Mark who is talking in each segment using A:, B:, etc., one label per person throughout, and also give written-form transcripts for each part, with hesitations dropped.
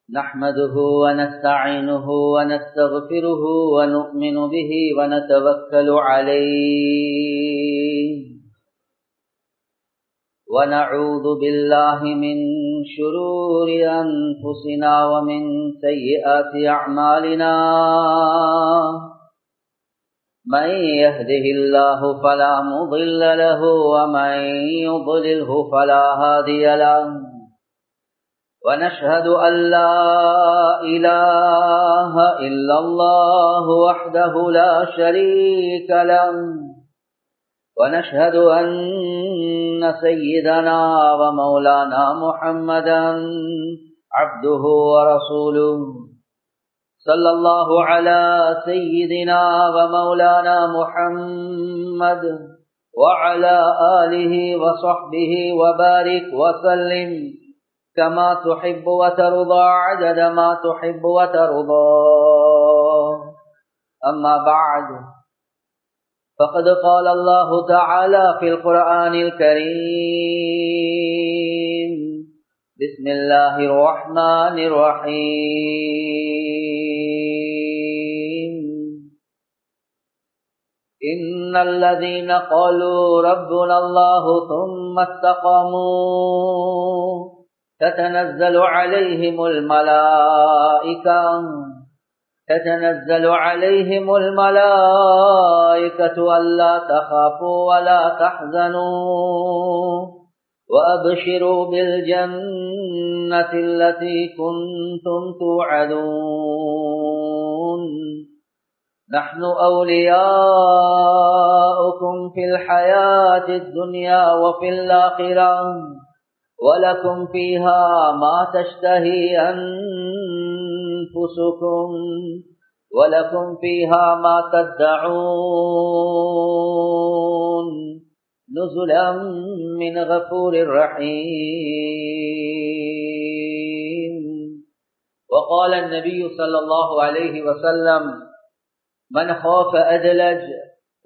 A: نحمده ونستعينه ونستغفره ونؤمن به ونتوكل عليه ونعوذ بالله من شرور أنفسنا ومن سيئات أعمالنا من يهده الله فلا مضل له ومن يضلله فلا هادي له ونشهد أن لا إله إلا الله وحده لا شريك له ونشهد أن سيدنا ومولانا محمدا عبده ورسوله صلى الله على سيدنا ومولانا محمد وعلى آله وصحبه وبارك وسلم كما تحب وترضى عدد ما تحب وترضى. أما بعد فقد قال الله تعالى في القرآن الكريم: بسم الله الرحمن الرحيم. إن الذين قالوا ربنا الله ثم استقاموا تتنزل عليهم الملائكة ألا تخافوا ولا تحزنوا وأبشروا بالجنة التي كنتم توعدون نحن أولياؤكم في الحياة الدنيا وفي الآخرة ولكم فيها ما تشتهي أنفسكم ولكم فيها ما تدعون نزلا من غفور رحيم. وقال النبي صلى الله عليه وسلم: من خاف أدلج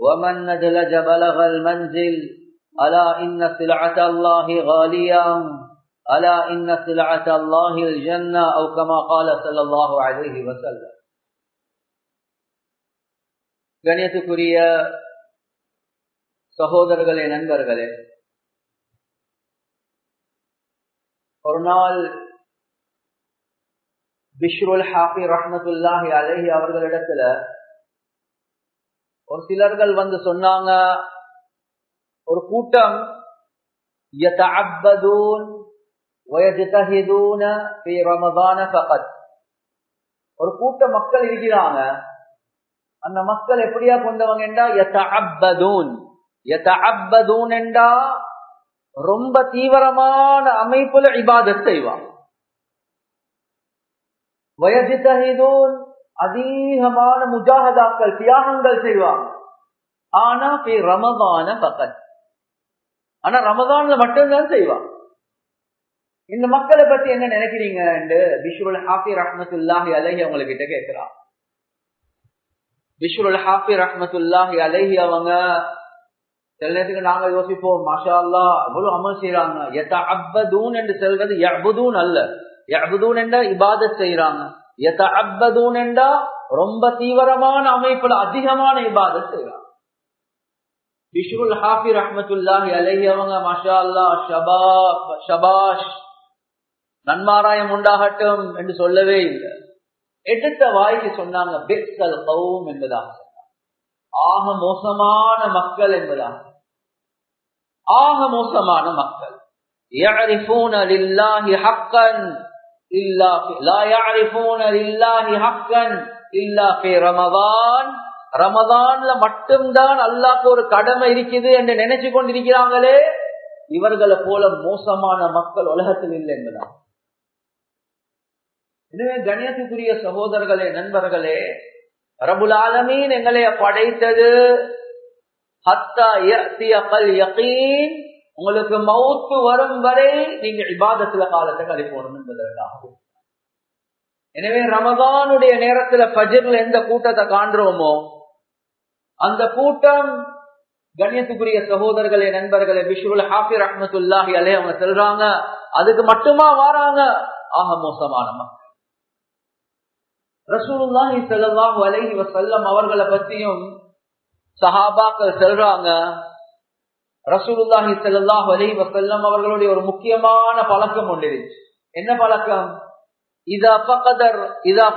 A: ومن ندلج بلغ المنزل ألا إن سلعة الله غالية ألا إن سلعة الله الجنة أو كما قال صلى الله عليه وسلم. கணியத்துக்குரிய சகோதரர்களே, நண்பர்களே, ஒரு நாள் பிஷ்ருல் ஹாஃபி ரஹ்மத்துல்லாஹி அலைஹி அவர்களிடத்துல ஒரு சிலர்கள் வந்து சொன்னாங்க, ஒரு கூட்டம் يتعبدون ويجتهدون في رمضان فقط. ஒரு கூட்ட மக்கள் இருக்கிறாங்க. அந்த மக்கள் எப்படியா கொண்டவங்க என்றா يتعبدون என்றா ரொம்ப தீவிரமான அமைப்புல இபாதத் செய்வாங்க. ويجتهدون அதிகமான முஜாஹதாக்கள் தியாகங்கள் செய்வாங்க. ஆனா في رمضان فقط. ஆனா ரமதான்ல மட்டும்தான் செய்வாங்க. இந்த மக்களை பத்தி என்ன நினைக்கிறீங்க என்று பிஷ்ருல் ஹாஃபி ரஹ்மத்துல்லாஹி அலைஹி அவங்க கிட்ட கேட்கிறான். பிஷ்ருல் ஹாஃபி ரஹ்மத்துல்லாஹி அலைஹி அவங்க சில நேரத்துக்கு நாங்க யோசிப்போம், மாஷா அல்லாஹ் அவ்வளவு அமல் செய்யறாங்க. யதஅப்பதூன் என்று சொல்றது யஅபுதூன் அல்ல. யஅபுதூன் என்றா இபாதத் செய்யறாங்க. யதஅப்பதூன் என்றா ரொம்ப தீவிரமான அமைப்புல அதிகமான இபாதத் செய்யறாங்க. பிஷ்ருல் ஹாஃபி ரஹ்மத்துல்லாஹி அலைஹி அவங்க மாஷா அல்லாஹ் ஷபாஷ் நன்மாராயம் உண்டாகட்டும் என்று சொல்லவே இல்லை. எடுத்த வாய்க்கு சொன்னாங்க பிஸ்ஸல் கௌம் என்பதாக, ஆக மோசமான மக்கள் என்பதாக. ஆக மோசமான மக்கள். يعرفون لله حقا إلا لا يعرفون لله حقا إلا في رمضان. ரமதான்ல மட்டும்தான் அல்லாஹ்க்கு ஒரு கடமை இருக்குது என்று நினைச்சு கொண்டிருக்கிறாங்களே, இவர்களை போல மோசமான மக்கள் உலகத்தில் இல்லை என்பதான். எனவே கண்ணியத்துக்குரிய சகோதரர்களே, நண்பர்களே, ரப்புல் ஆலமீன் எங்களை படைத்தது ஹத்தா யஅதியல் யகீன், உங்களுக்கு மௌத் வரும் வரை நீங்க இபாதத்துல காலத்தை கழிப்போம் என்பதற்காக. எனவே ரமதானுடைய நேரத்துல ஃபஜ்ர்ல எந்த கூட்டத்தை காண்றோமோ அந்த கூட்டம் கண்ணியத்துக்குரிய சகோதரர்களே, நண்பர்களே, பிஷ்ருல் ஹாஃபி ரஹ்மத்துல்லாஹி அலைஹி அவங்க சொல்றாங்க, அதுக்கு மட்டுமா வாராங்க ஆக மோசமான மக்கள். ரசூலுல்லாஹி ஸல்லல்லாஹு அலைஹி வஸல்லம் அவர்களை பத்தியும் சஹாபாக்கள் சொல்றாங்க, ரசூலுல்லாஹி ஸல்லல்லாஹு அலைஹி வஸல்லம் அவர்களுடைய ஒரு முக்கியமான பழக்கம் ஒன்று இருந்துச்சு. என்ன பழக்கம்? இதா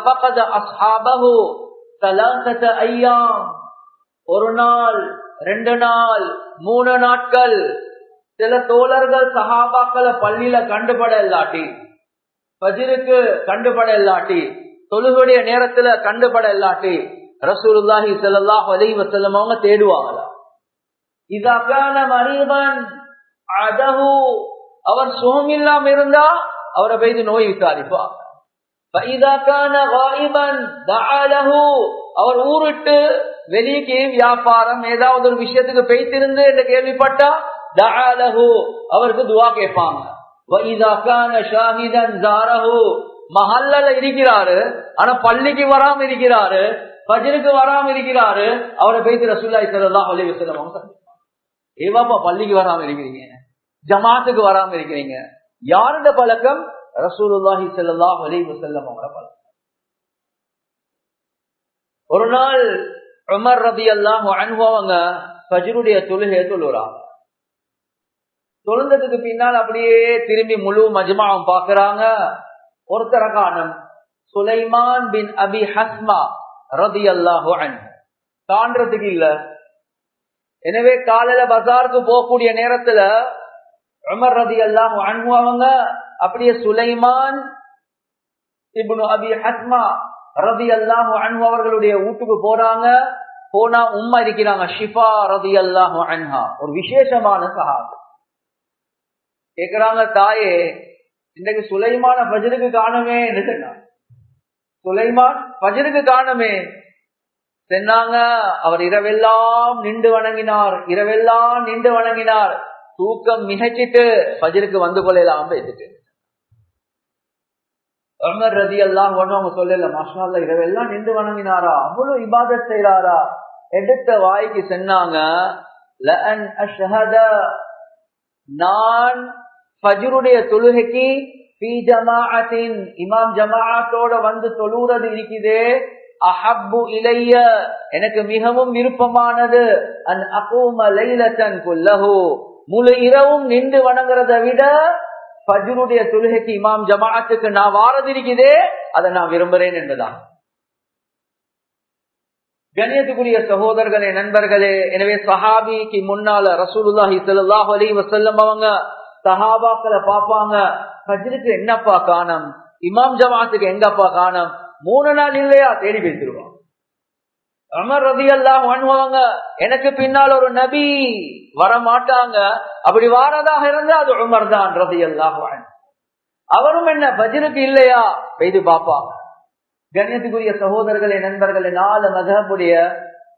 A: ஃபகத அஸ்ஹாபஹு ثلاثه ايام, ஒரு நாள், 2 நாள், 3 நாட்கள் சில தோழர்கள் சஹாபாக்களை பள்ளியில கண்டுபட இல்லாட்டி, ஃபஜ்ருக்கு கண்டுபட இல்லாட்டி, தொழுகையுடைய நேரத்துல கண்டுபட இல்லாட்டி ரசூலுல்லாஹி ஸல்லல்லாஹு அலைஹி வஸல்லம் அவங்க தேடுவாங்களா. இதா கான மரீதன் அதஹு, அவர் சுகம் இல்லாம இருந்தா அவரை போய் நோய் விசாரிப்பாங்க. فإذا كان غائبا دعا له, அவர் ஊருட்டு வெளியே வியாபாரம் ஏதாவது ஒரு விஷயத்துக்கு போய்த்திருந்து என்று கேள்விப்பட்டா دعا له, அவருக்கு துஆ கேட்பாங்க. وإذا كان شاهدا زاره, மஹல்லல இருக்கிறாரு ஆனா பள்ளிக்கு வராம இருக்கிறாரு, ஃபஜ்ருக்கு வராம இருக்கிறாரு, அவரை போய் ரசூலுல்லாஹி ஸல்லல்லாஹு அலைஹி வஸல்லம் அவங்க சந்திப்பாங்க. ஏவாப்பா பள்ளிக்கு வராம இருக்கிறீங்க, ஜமாத்துக்கு வராம இருக்கிறீங்க? யாருடைய பழக்கம்? ரசூலுல்லாஹி ஸல்லல்லாஹு அலைஹி வஸல்லம் அவங்களோட பழக்கம். ஒரு நாள் உமர் ரலியல்லாஹு அன்ஹு அவங்க ஃபஜ்ருடைய தொழுகையை தொழுறாங்க. தொழுந்ததுக்கு பின்னால் அப்படியே திரும்பி முழு மஜ்மாவும் பாக்குறாங்க. ஒருத்தர காணோம், சுலைமான் பின் அபி ஹஸ்மா ரலியல்லாஹு அன்ஹு காண்றதுக்கு இல்ல. எனவே காலையில பஜாருக்கு போகக்கூடிய நேரத்துல உமர் ரலியல்லாஹு அன்ஹு அவங்க அப்படியே சுலைமான் இப்னு அபி ஹஸ்மா ரலியல்லாஹு அன்ஹு அவர்களுடைய வீட்டுக்கு போறாங்க. போனா உம்மா இருக்கிறாங்க, ஷிஃபா ரலியல்லாஹு அன்ஹா, ஒரு விசேஷமான சஹாபி. கேக்குறாங்க, தாயே இன்றைக்கு சுலைமான ஃபஜ்ருக்கு காணுமே என்று சொன்னாங்க. சுலைமான் ஃபஜ்ருக்கு காணுமே சொன்னாங்க. அவர் இரவெல்லாம் நின்று வணங்கினார், இரவெல்லாம் நின்று வணங்கினார். தூக்கம் மிகச்சிட்டு ஃபஜ்ருக்கு வந்து கொள்ளலாம் பேசிட்டு உமர் ரலியல்லாஹு அன்ஹு அவங்க சொல்லல, மாஷா அல்லாஹ் இரவெல்லாம் நின்று வணங்கினாரா, அவ்வளவு இபாதத் செய்யறாரா. எடுத்த வாய்க்கு சொன்னாங்க, லஅன் அஷ்ஹத, நான் ஃபஜ்ருடைய தொழுகைக்கு ஃபீ ஜமாஅத்தின், இமாம் ஜமாஅத்தோட வந்து தொழுறது இருக்குதே, அஹப்பு இலைய, எனக்கு மிகவும் விருப்பமானது, அன் அகூம லைலத்தன் குல்லஹு, முழு இரவும் நின்று வணங்குறதை விட ஃபஜ்ருடைய தொழுகைக்கு இமாம் ஜமாஅத்துக்கு நான் வாரது இருக்குதே, அதை நான் விரும்புறேன் என்பதான். கண்ணியத்துக்குரிய சகோதரர்களே, நண்பர்களே, எனவே சஹாபிக்கு முன்னால ரசூலுல்லாஹி ஸல்லல்லாஹு அலைஹி வஸல்லம் அவங்க சஹாபாக்களை பார்ப்பாங்க. ஃபஜ்ருக்கு என்னப்பா காணோம், இமாம் ஜமாஅத்துக்கு எங்கப்பா காணோம், 3 நாள் இல்லையா தேடி பேசிடுவாங்க. உமர் ரலியல்லாஹு அன்ஹு அவங்க எனக்கு பின்னால் ஒரு நபி வர மாட்டாங்க, அப்படி வாரதாக இருந்தா அது உமர் தான் ரலியல்லாஹு அன்ஹு. அவரும் என்ன ஃபஜ்ருக்கு இல்லையா பெய்து பாப்பாங்க. கண்ணியத்துக்குரிய சகோதரர்களே, நண்பர்களே, 4 மذஹபுடைய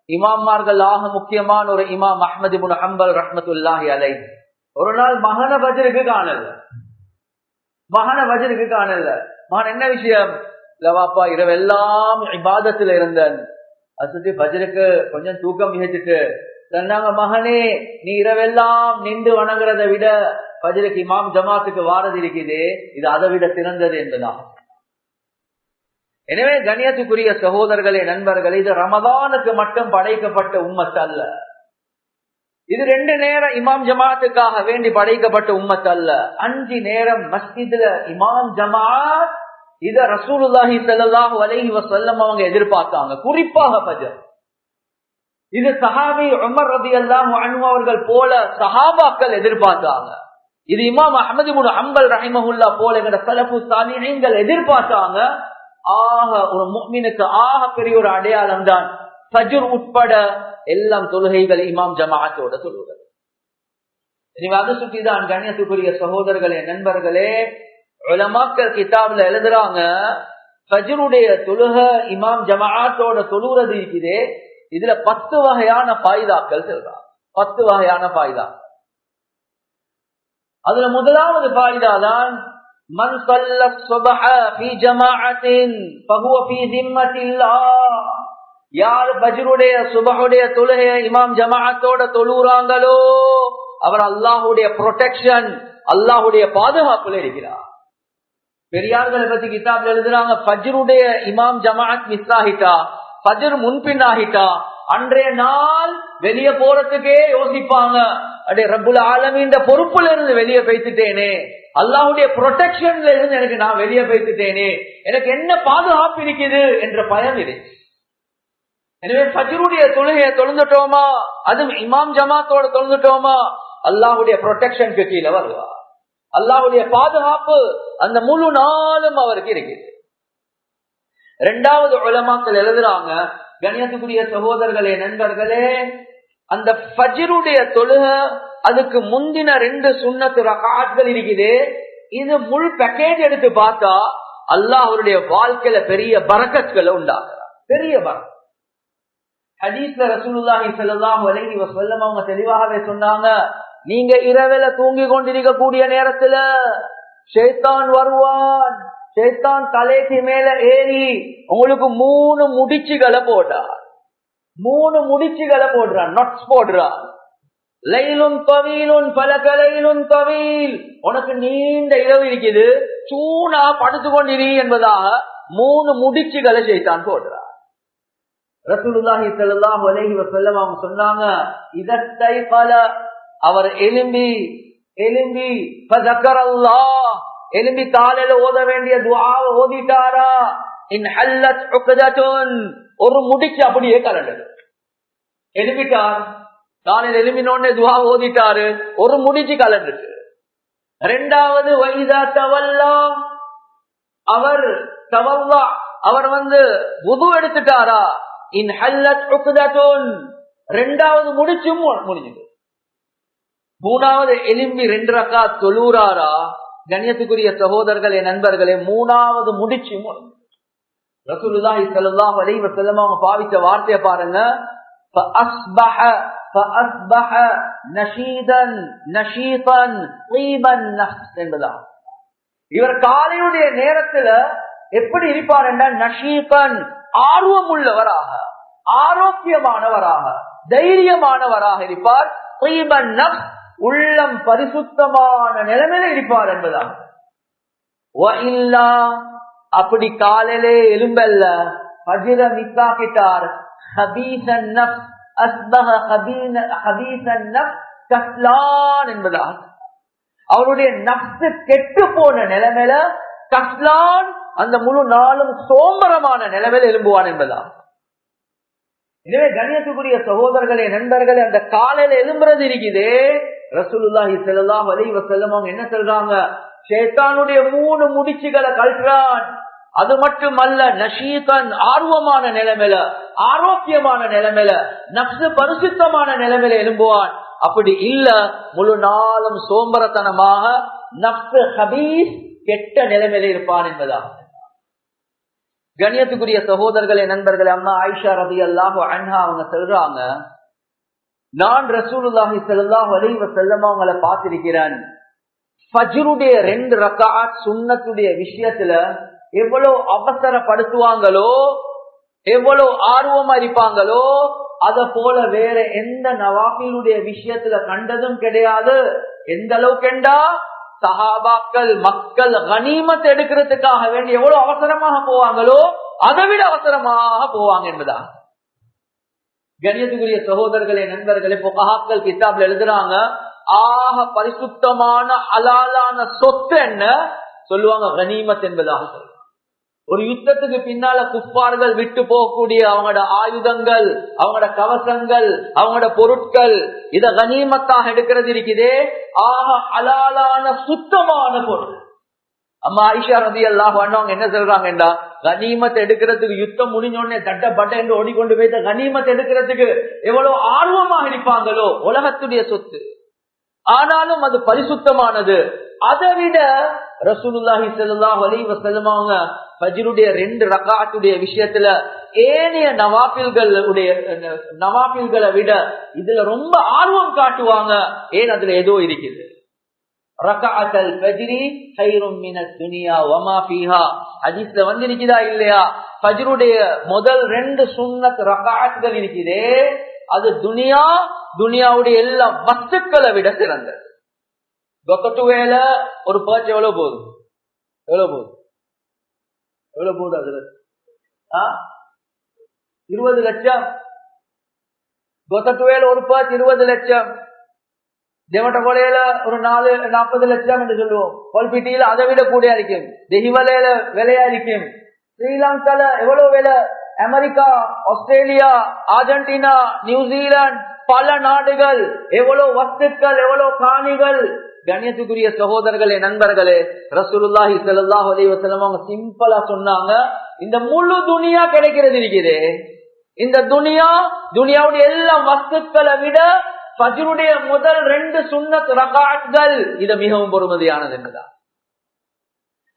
A: இமாம்மார்கள் ஆக முக்கியமான ஒரு இமாம் அஹ்மது இப்னு ஹம்பல் ரஹ்மத்துல்லாஹி அலைஹி ஒரு நாள் மகன ஃபஜ்ருக்கு காணல. மகன் என்ன விஷயம்? லவாப்பா இரவெல்லாம் இபாதத்துல இருந்தேன், அது ஃபஜ்ருக்கு கொஞ்சம் தூக்கம் மிகச்சிட்டு சொன்னாங்க, மகனே நீ இரவெல்லாம் நின்று வணங்குறதை விட ஃபஜ்ருக்கு இமாம் ஜமாத்துக்கு வாரது இருக்குது, இது அதை விட சிறந்தது என்பதாக. எனவே கண்ணியத்துக்குரிய சகோதரர்களே, நண்பர்களே, இது ரமதானுக்கு மட்டும் படைக்கப்பட்ட உம்மத் அல்ல. இது 2 நேரம் இமாம் ஜமாத்துக்காக வேண்டி படைக்கப்பட்ட உம்மத் அல்ல. 5 நேரம் மஸ்ஜித்ல இமாம் ஜமாத், இத ரசூலுல்லாஹி ஸல்லல்லாஹு அலைஹி வஸல்லம் அவங்க எதிர்பார்த்தாங்க, குறிப்பாக ஃபஜ்ர். இது சஹாபி உமர் ரலியல்லாஹு அன்ஹு அவர்கள் போல சஹாபாக்கள் எதிர்பார்த்தாங்க. இது இமாம் அஹ்மது இப்னு ஹம்பல் ரஹிமஹுல்லாஹ் போல என்ற ஸலஃபு ஸாலிஹீன்கள் எதிர்பார்த்தாங்க. ஒரு முஃமினுக்கு ஆக பெரிய ஒரு அடையாளம் தான் ஃபஜ்ர் உட்பட எல்லாம் தொழுகைகள் இமாம் ஜமாஅத்தோட தொழுகிறது. நீங்க அதை சுற்றிதான் கண்ணியத்துக்குரிய சகோதரர்களே, நண்பர்களே, உலமாக்கள் கிதாப்ல எழுதுறாங்க, ஃபஜ்ருடைய தொழுகை இமாம் ஜமாஅத்தோட தொழுகிறது இருக்குதே, இதுல 10 வகையான ஃபாயிதாக்கள் சொல்றாங்க. 10 வகையான ஃபாயிதா. அதுல முதலாவது ஃபாயிதா தான் மன் ஸல்ல ஸுபஹ ஃபீ ஜமாஅத்தின் ஃபஹுவ ஃபீ திம்மத்தில்லாஹ். யார் ஃபஜ்ருடைய சுபஹுடைய தொழுகையை இமாம் ஜமாஅத்தோட தொழுறாங்களோ அவர் அல்லாஹ்வுடைய ப்ரொடெக்ஷன், அல்லாஹ்வுடைய பாதுகாப்புல இருக்கிறார். பெரியார்களை பத்தி கிதாப்ல எழுதுறாங்க, ஃபஜ்ருடைய இமாம் ஜமாஅத் மிஸ் ஆகிட்டா, ஃபஜ்ர் முன்பின் ஆகிட்டா, அன்றைய நாள் வெளியே போறதுக்கே யோசிப்பாங்க. அடே ரப்புல் ஆலமீன் பொறுப்புல இருந்து வெளியே பேசிட்டேனே, அல்லாஹ்வுடைய ப்ரொடெக்ஷன்ல இருந்து எனக்கு நான் வெளியே பேசிட்டேனே, எனக்கு என்ன பாதுகாப்பு இருக்குது என்ற பயம் இருக்கு. எனவே ஃபஜ்ருடைய தொழுகையை தொழுந்துட்டோமா, அதுவும் இமாம் ஜமாத்தோட தொழுந்துட்டோமா, அல்லாஹ்வுடைய ப்ரொடெக்ஷனுக்கு கீழே வருவா. அல்லாஹ்வுடைய பாதுகாப்பு அந்த முழு நாளும் அவருக்கு இருக்குது. இரண்டாவது உலமாக்கள் எழுதுறாங்க, கண்ணியத்துக்குரிய சகோதரர்களே, நண்பர்களே, அந்த ஃபஜ்ருடைய தொழுகை அதுக்கு முந்தின 2 சுன்னத்து ரகாத்கள் இருக்குது. இது முழு பேக்கேஜ் எடுத்து பார்த்தா அல்லாஹ் அவருடைய வாழ்க்கையில பெரிய பரக்கத்களை உண்டாக்குறார். பெரிய பரக்கத். ஹதீஸ்ல ரசூலுல்லாஹி ஸல்லல்லாஹு அலைஹி வஸல்லம் அவங்க தெளிவாகவே சொன்னாங்க, நீங்க இரவில தூங்கி கொண்டிருக்க கூடிய நேரத்துல ஷைத்தான் வருவான். ஷைத்தான் தலைக்கு மேல ஏறி உங்களுக்கு 3 முடிச்சுகளை போட்டார். 3 முடிச்சுகளை போடுறான், நட்ஸ் போடுறான். லைலுன் தவீலுன் பலக லைலுன் தவீல், உனக்கு நீண்ட இரவு இருக்குது, சூனா படுத்து கொண்டிரு என்பதாக 3 முடிச்சுகளை ஷைத்தான் போடுறான். ரசூலுல்லாஹி ஸல்லல்லாஹு அலைஹி வஸல்லம் அவங்க சொன்னாங்க, இதத்தை பல அவர் எலும்பி ஃபதக்கரல்லாஹ், எலும்பி காலையில ஓத வேண்டிய துஆவை ஓதிட்டாரா, இன் ஹல்லத் உக்தத்துன், ஒரு முடிச்சு அப்படியே கலண்டது. எலும்பிட்டார், காலையில எலும்பினோடனே துஆ ஓதிட்டாரு, ஒரு முடிச்சு கலண்டுச்சு. இரண்டாவது வைதா தவல்லா, அவர் தவல்லா, அவர் வுது எடுத்துட்டாரா, இன் ஹல்லத் உக்தத்துன், இரண்டாவது முடிச்சும் முடிஞ்சது. மூணாவது எலும்பி 2 ரக்காத் தொழுறாரா, கண்ணியத்துக்குரிய சகோதரர்களே, நண்பர்களே, மூணாவது முடிச்சும் ரசூலுல்லாஹி ஸல்லல்லாஹு அலைஹி வஸல்லம் அவங்க பாவிச்ச வார்த்தையை பாருங்க, فأصبح نشيدا نشيطا طيب النفس என்பதா. இவர் காலையுடைய நேரத்துல எப்படி இருப்பார் என்றால், நஷீதன், ஆர்வம் உள்ளவராக, ஆரோக்கியமானவராக, தைரியமானவராக இருப்பார். طيب النفس, உள்ளம் பரிசுத்தமான நிலைமையில இருப்பார் என்பதா. அப்படி காலையிலே எலும்பல்ல, ஃபஜ்ர மிஸ்ஸாகிட்டார், ஹபீஸன் நஃப்ஸ் அஸ்பஹ ஹபீஸன் நஃப்ஸ் கஸ்லான் என்பதா. அவருடைய நஃப்ஸ் கெட்டு போன நிலைமையில கஸ்லான், அந்த முழு நாளும் சோம்பரமான நிலைமையில எழும்புவான் என்பதா. எனவே கண்ணியத்துக்குரிய சகோதரர்களே, நண்பர்களே, அந்த காலையில எழும்புறது இருக்குதே, ரசூலுல்லாஹி ஸல்லல்லாஹு அலைஹி வஸல்லம் அவங்க என்ன சொல்றாங்க, ஷைத்தானுடைய 3 முடிச்சுகளை கழற்றான். அது மட்டுமல்ல, நஷீதன், ஆர்வமான நிலைமையில, ஆரோக்கியமான நிலைமையில, நஃப்ஸ் பரிசுத்தமான நிலைமையில எழும்புவான். அப்படி இல்ல, முழு நாளும் சோம்பரத்தனமாக நஃப்ஸ் ஹபீஸ், கெட்ட நிலைமையில இருப்பான் என்பதா. கண்ணியத்துக்குரிய சகோதரர்களே, நண்பர்களே, அம்மா ஆயிஷா ரலியல்லாஹு அன்ஹா அவங்க சொல்றாங்க, நான் ரசூலுல்லாஹி ஸல்லல்லாஹு அலைஹி வஸல்லம் அவங்களை பார்த்திருக்கிறேன். ஃபஜ்ருடைய 2 ரக்காத் சுன்னத்துடைய விஷயத்துல எவ்வளவு அவசரப்படுத்துவாங்களோ, எவ்வளவு ஆர்வமா இருப்பாங்களோ, அத போல வேற எந்த நவாஃபிலுடைய விஷயத்துல கண்டதும் கிடையாது. எந்த அளவுக்குண்டா, சஹாபாக்கள் மக்கள் கனிமத் எடுக்கிறதுக்காக வேண்டி எவ்வளவு அவசரமாக போவாங்களோ, அதை விட அவசரமாக போவாங்க என்பதா. கண்ணியத்துக்குரிய சகோதரர்களே, நண்பர்களே, புகஹாக்கள் கிதாப்ல எழுதுறாங்க, ஆக பரிசுத்தமான ஹலாலான சொத்து என்ன சொல்லுவாங்க, கனிமத் என்பதாக. ஒரு யுத்தத்துக்கு பின்னால குஃபார்கள் விட்டு போகக்கூடிய அவங்களோட ஆயுதங்கள், அவங்களோட கவசங்கள், அவங்களோட பொருட்கள், இத கனிமத்தாக எடுக்கிறது இருக்குதே, ஆக ஹலாலான சுத்தமான பொருள். அம்மா ஆயிஷா ரலியல்லாஹு அன்ஹா என்ன சொல்றாங்கடா, கனிமத் எடுக்கிறதுக்கு யுத்தம் முடிஞ்சோடனே தட்டப்பட்ட என்று ஓடிக்கொண்டு போய் கனிமத் எடுக்கிறதுக்கு எவ்வளவு ஆர்வமாக இருப்பாங்களோ, உலகத்துடைய சொத்து, ஆனாலும் அது பரிசுத்தமானது. அதை விட ரசூலுல்லாஹி ஸல்லல்லாஹு அலைஹி வஸல்லம் அவங்க ஃபஜ்ருடைய 2 ரக்காத்துடைய விஷயத்துல ஏனைய நவாஃபில்களை விட இதுல ரொம்ப ஆர்வம் காட்டுவாங்க. ஏன், அதுல ஏதோ இருக்குது. ரக்அத்துல் ஃபஜ்ரி கைரும் மினத் துன்யா வமா ஃபீஹா, ஹதீஸ்ல வந்திருக்குதா இல்லையா? ஃபஜ்ருடைய முதல் 2 சுன்னத் ரக்அத்துகள் இருக்குதே, அது துனியாவுடைய எல்லா வஸ்துக்களை விட சிறந்தது. வேலை ஒரு பர்ச் எவ்வளவு போகுது? எவ்வளவு போகுது அதுல? 20 லட்சம். கொத்தட்டுவேல ஒரு பர்ஸ் 20 லட்சம். தேவட்ட கொலையில ஒரு 40 லட்சம் என்று சொல்லுவோம். கொல்பிட்டியில அதை விட கூட இருக்கும். தெஹிவலையில விலையா இருக்கும். ஸ்ரீலங்கால எவ்வளவு விலை? அமெரிக்கா, ஆஸ்திரேலியா, அர்ஜென்டினா, நியூசிலாந்து, பல நாடுகள், எவ்வளவு வஸ்துக்கள், எவ்வளவு காணிகள். கண்ணியத்துக்குரிய சகோதரர்களே, நண்பர்களே, ரசூலுல்லாஹி ஸல்லல்லாஹு அலைஹி வஸல்லம் அவங்க சிம்பிளா சொன்னாங்க, இந்த முழு துனியா கிடைக்கிறது இருக்குது. இந்த துனியாவுடைய எல்லா வஸ்துக்களை விட ஃபஜ்ருடைய முதல் 2 சுன்னத் ரகாத்கள் இது மிகவும் பொறுமதியானது என்பதா.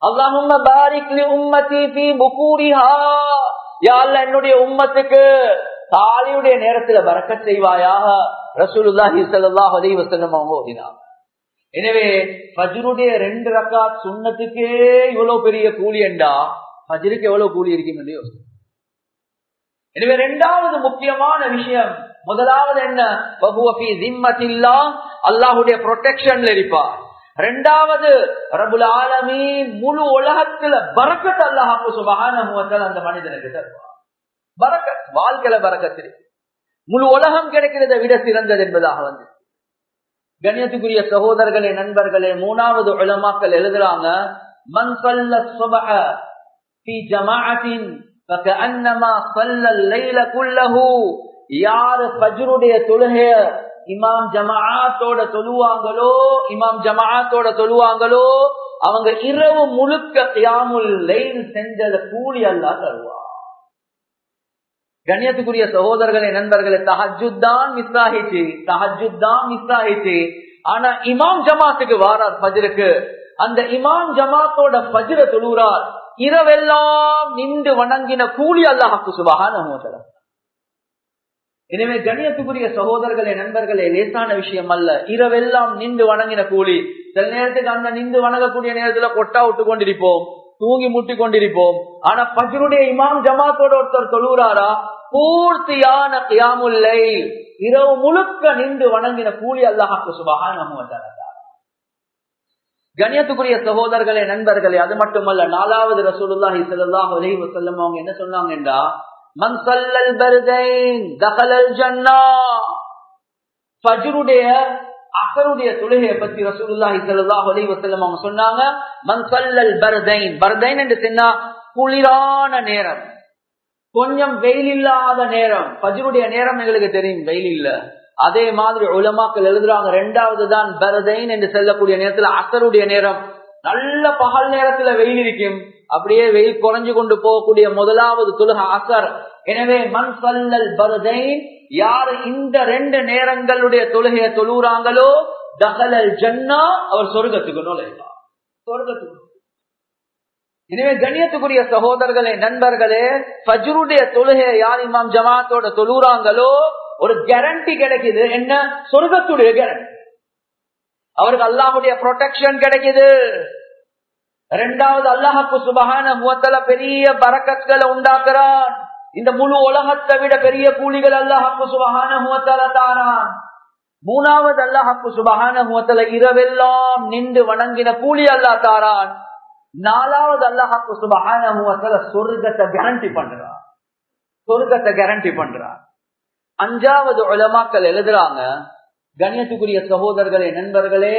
A: அல்லாஹும்ம பாரிக் லி உம்மதி ஃபீ புகூரிஹா, யா அல்லாஹ் என்னுடைய உம்மத்துக்கு காலையுடைய நேரத்துல பரக்கத் செய்வாயாக. ரசூலுல்லாஹி ஸல்லல்லாஹு அலைஹி வஸல்லம் அவங்க ஓதினாங்க. எனவே ஃபஜ்ருடைய 2 ரகாத் சுன்னத்துக்கே இவ்வளவு பெரிய கூலி என்றா ஃபஜ்ருக்கு எவ்வளவு கூலி இருக்கும் என்று யோசிச்சு. எனவே இரண்டாவது முக்கியமான விஷயம், முதலாவது என்ன? வஹுவ ஃபீ ஸிம்மத்தில்லாஹ், அல்லாஹ்வுடைய ப்ரொடெக்ஷன்ல இருப்பார். இரண்டாவது ரப்புல் ஆலமீன் முழு உலகத்துல பரக்கத் அல்லாஹ் சுப்ஹானஹு வ தஆலா அந்த மனிதனுக்கு தருவார். பரக்கத், வாழ்க்கையில பரக்கத் இருக்கு. முழு உலகம் கிடைக்கிறதை விட சிறந்தது என்பதாக வந்து. கண்ணியத்துக்குரிய சகோதரர்களே, நண்பர்களே, மூணாவது உலமாக்கள் எழுதுறாங்க, மன் ஸல்ல ஸுப்ஹ ஃபீ ஜமாஅத்தின் ஃபகஅன்னமா ஸல்லல் லைல குல்லஹு, யார் ஃபஜ்ருடைய தொழுகைய இமாம் ஜமாஅத்தோட தொழுவாங்களோ அவங்க இரவு முழுக்க கியாமுல் லைல் செஞ்சத கூலி அல்லாஹ் தருவார். கண்ணியத்துக்குரிய சகோதரர்களே, நண்பர்களே, தஹஜ்ஜுத் தான் மிஸ் ஆயிச்சு. ஆனா இமாம் ஜமாத்துக்கு வாரார் ஃபஜ்ருக்கு, அந்த இமாம் ஜமாத்தோட ஃபஜ்ர தொழுகிறார், இரவெல்லாம் நின்று வணங்கின கூலி அல்லாஹ் சுப்ஹானஹு வ தஆலா. எனவே கண்ணியத்துக்குரிய சகோதரர்களே, நண்பர்களே, லேசான விஷயம் அல்ல இரவெல்லாம் நின்று வணங்கின கூலி. சில நேரத்துக்கு அந்த நின்று வணங்கக்கூடிய நேரத்துல கொட்டா விட்டு கொண்டிருப்போம், தூங்கி முட்டி கொண்டிருப்போம். ஆனா ஃபஜ்ருடைய இமாம் ஜமாத்தோட ஒருத்தர் தொழுகிறாரா, பூர்த்தியான கியாமுல் லைல், இரவு முழுக்க நின்று வணங்கின கூலி அல்லாஹ் சுப்ஹானஹு வ தஆலா. கண்ணியத்துக்குரிய சகோதரர்களே, நண்பர்களே, அது மட்டுமல்ல, நாலாவது ரசூலுல்லாஹி ஸல்லல்லாஹு அலைஹி வஸல்லம் அவங்க என்ன சொன்னாங்கன்றா, மன் ஸல்லல் பர்தைன் தகலல் ஜன்னah, ஃபஜ்ருடைய அஸருடைய தொழுகையை பத்தி ரசூலுல்லாஹி ஸல்லல்லாஹு அலைஹி வஸல்லம் அவங்க சொன்னாங்க, மன் ஸல்லல் பர்தைன், பர்தைன் என்று சொன்னா குளிரான நேரம், கொஞ்சம் வெயில் இல்லாத நேரம். ஃபஜ்ருடைய நேரம் எங்களுக்கு தெரியும், வெயில் இல்ல. அதே மாதிரி உலமாக்கள் எழுதுறாங்க, இரண்டாவது தான் பர்தைன் என்று சொல்லக்கூடிய நேரத்துல அஸருடைய நேரம். நல்ல பகல் நேரத்துல வெயில் இருக்கும், அப்படியே வெயில் குறைஞ்சு கொண்டு போகக்கூடிய முதலாவது தொழுகை அஸர். எனவே மன் ஸல்லல் பர்தைன், யார் இந்த 2 நேரங்களுடைய தொழுகையை தொழுறாங்களோ தகலல் ஜன்னah, அவர் சொர்க்கத்துக்கு நுழைவார், சொர்க்கத்துக்கு. எனவே கண்ணியத்துக்குரிய சகோதரர்களே, நண்பர்களே, ஃபஜ்ருடைய தொழுகையை யார் இமாம் ஜமாத்தோட தொழுறாங்களோ ஒரு கேரண்டி கிடைக்குது. என்ன? சொர்க்கத்துடைய கேரண்டி. அவருக்கு அல்லாஹ்வுடைய ப்ரொடெக்ஷன் கிடைக்குது. இரண்டாவது, அல்லாஹ் சுப்ஹானஹு வ தஆலா பெரிய பரக்கத்களை உண்டாக்குறான். இந்த முழு உலகத்தை விட பெரிய கூலிகள் அல்லாஹ் சுப்ஹானஹு வ தஆலா தாரான். மூணாவது, அல்லாஹ் சுப்ஹானஹு வ தஆலா இரவெல்லாம் நின்று வணங்கின கூலி அல்லாஹ் தாரான். நாலாவது, அல்லாஹ் சுப்ஹானஹு வ தஆலா சொர்க்கத்தை கேரண்டி பண்றான். அஞ்சாவது உலமாக்கள் எழுதுறாங்க, கண்ணியத்துக்குரிய சகோதரர்களே, நண்பர்களே,